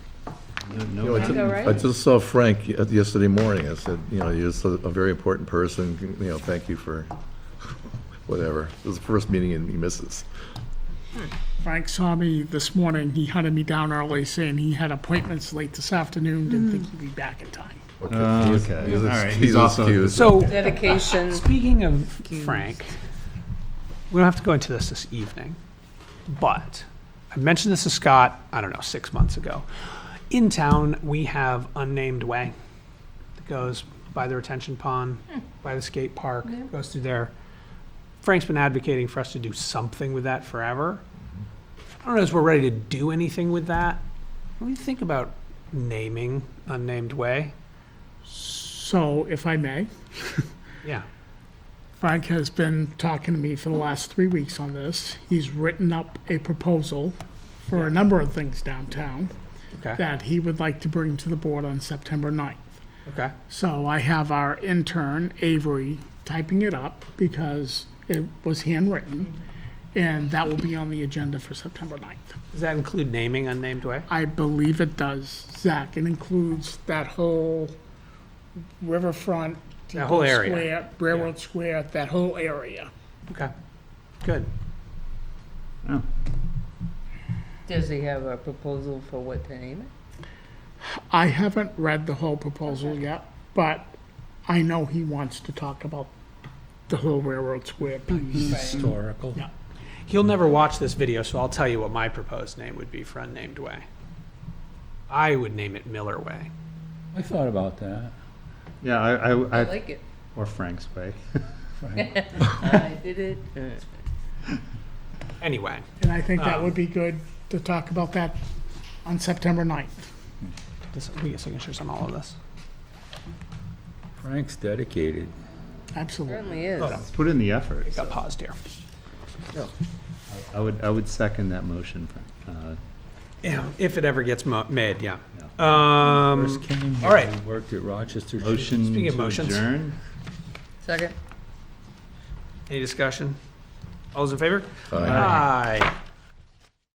You know, I just saw Frank yesterday morning. I said, you're just a very important person. Thank you for whatever. It was the first meeting he misses. Frank saw me this morning. He hunted me down early saying he had appointments late this afternoon, didn't think he'd be back in time. Okay, all right. He's also- excused. So, Dedication. speaking of Frank, we don't have to go into this evening, but I mentioned this to Scott, I don't know, 6 months ago. In town, we have Unnamed Way that goes by the retention pond, by the skate park, goes through there. Frank's been advocating for us to do something with that forever. I don't know if we're ready to do anything with that. What do you think about naming Unnamed Way? So, if I may, Yeah. Frank has been talking to me for the last 3 weeks on this. He's written up a proposal for a number of things downtown Okay. that he would like to bring to the board on September 9th. Okay. So I have our intern, Avery, typing it up because it was handwritten, and that will be on the agenda for September 9th. Does that include naming unnamed way? I believe it does, Zach. It includes that whole riverfront. That whole Depot area. Square, Railroad Square, that whole area. Okay, good. Oh, Does he have a proposal for what to name it? I haven't read the whole proposal yet, but I know he wants to talk about the whole Railroad Square piece. Historical. Yeah. He'll never watch this video, so I'll tell you what my proposed name would be for unnamed way. I would name it Miller Way. I thought about that. yeah, I like it. or Frank's Way. I did it. Anyway, And I think that would be good to talk about that on September 9th. we get signatures on all of this. Frank's dedicated. Absolutely. Certainly is. Let's put in the effort. It got paused here. I would second that motion. Yeah, if it ever gets made, yeah. First came here, all right. he worked at Rochester. Motion Speaking of to motions. adjourn? Second. Any discussion? All those in favor? Aye. Aye.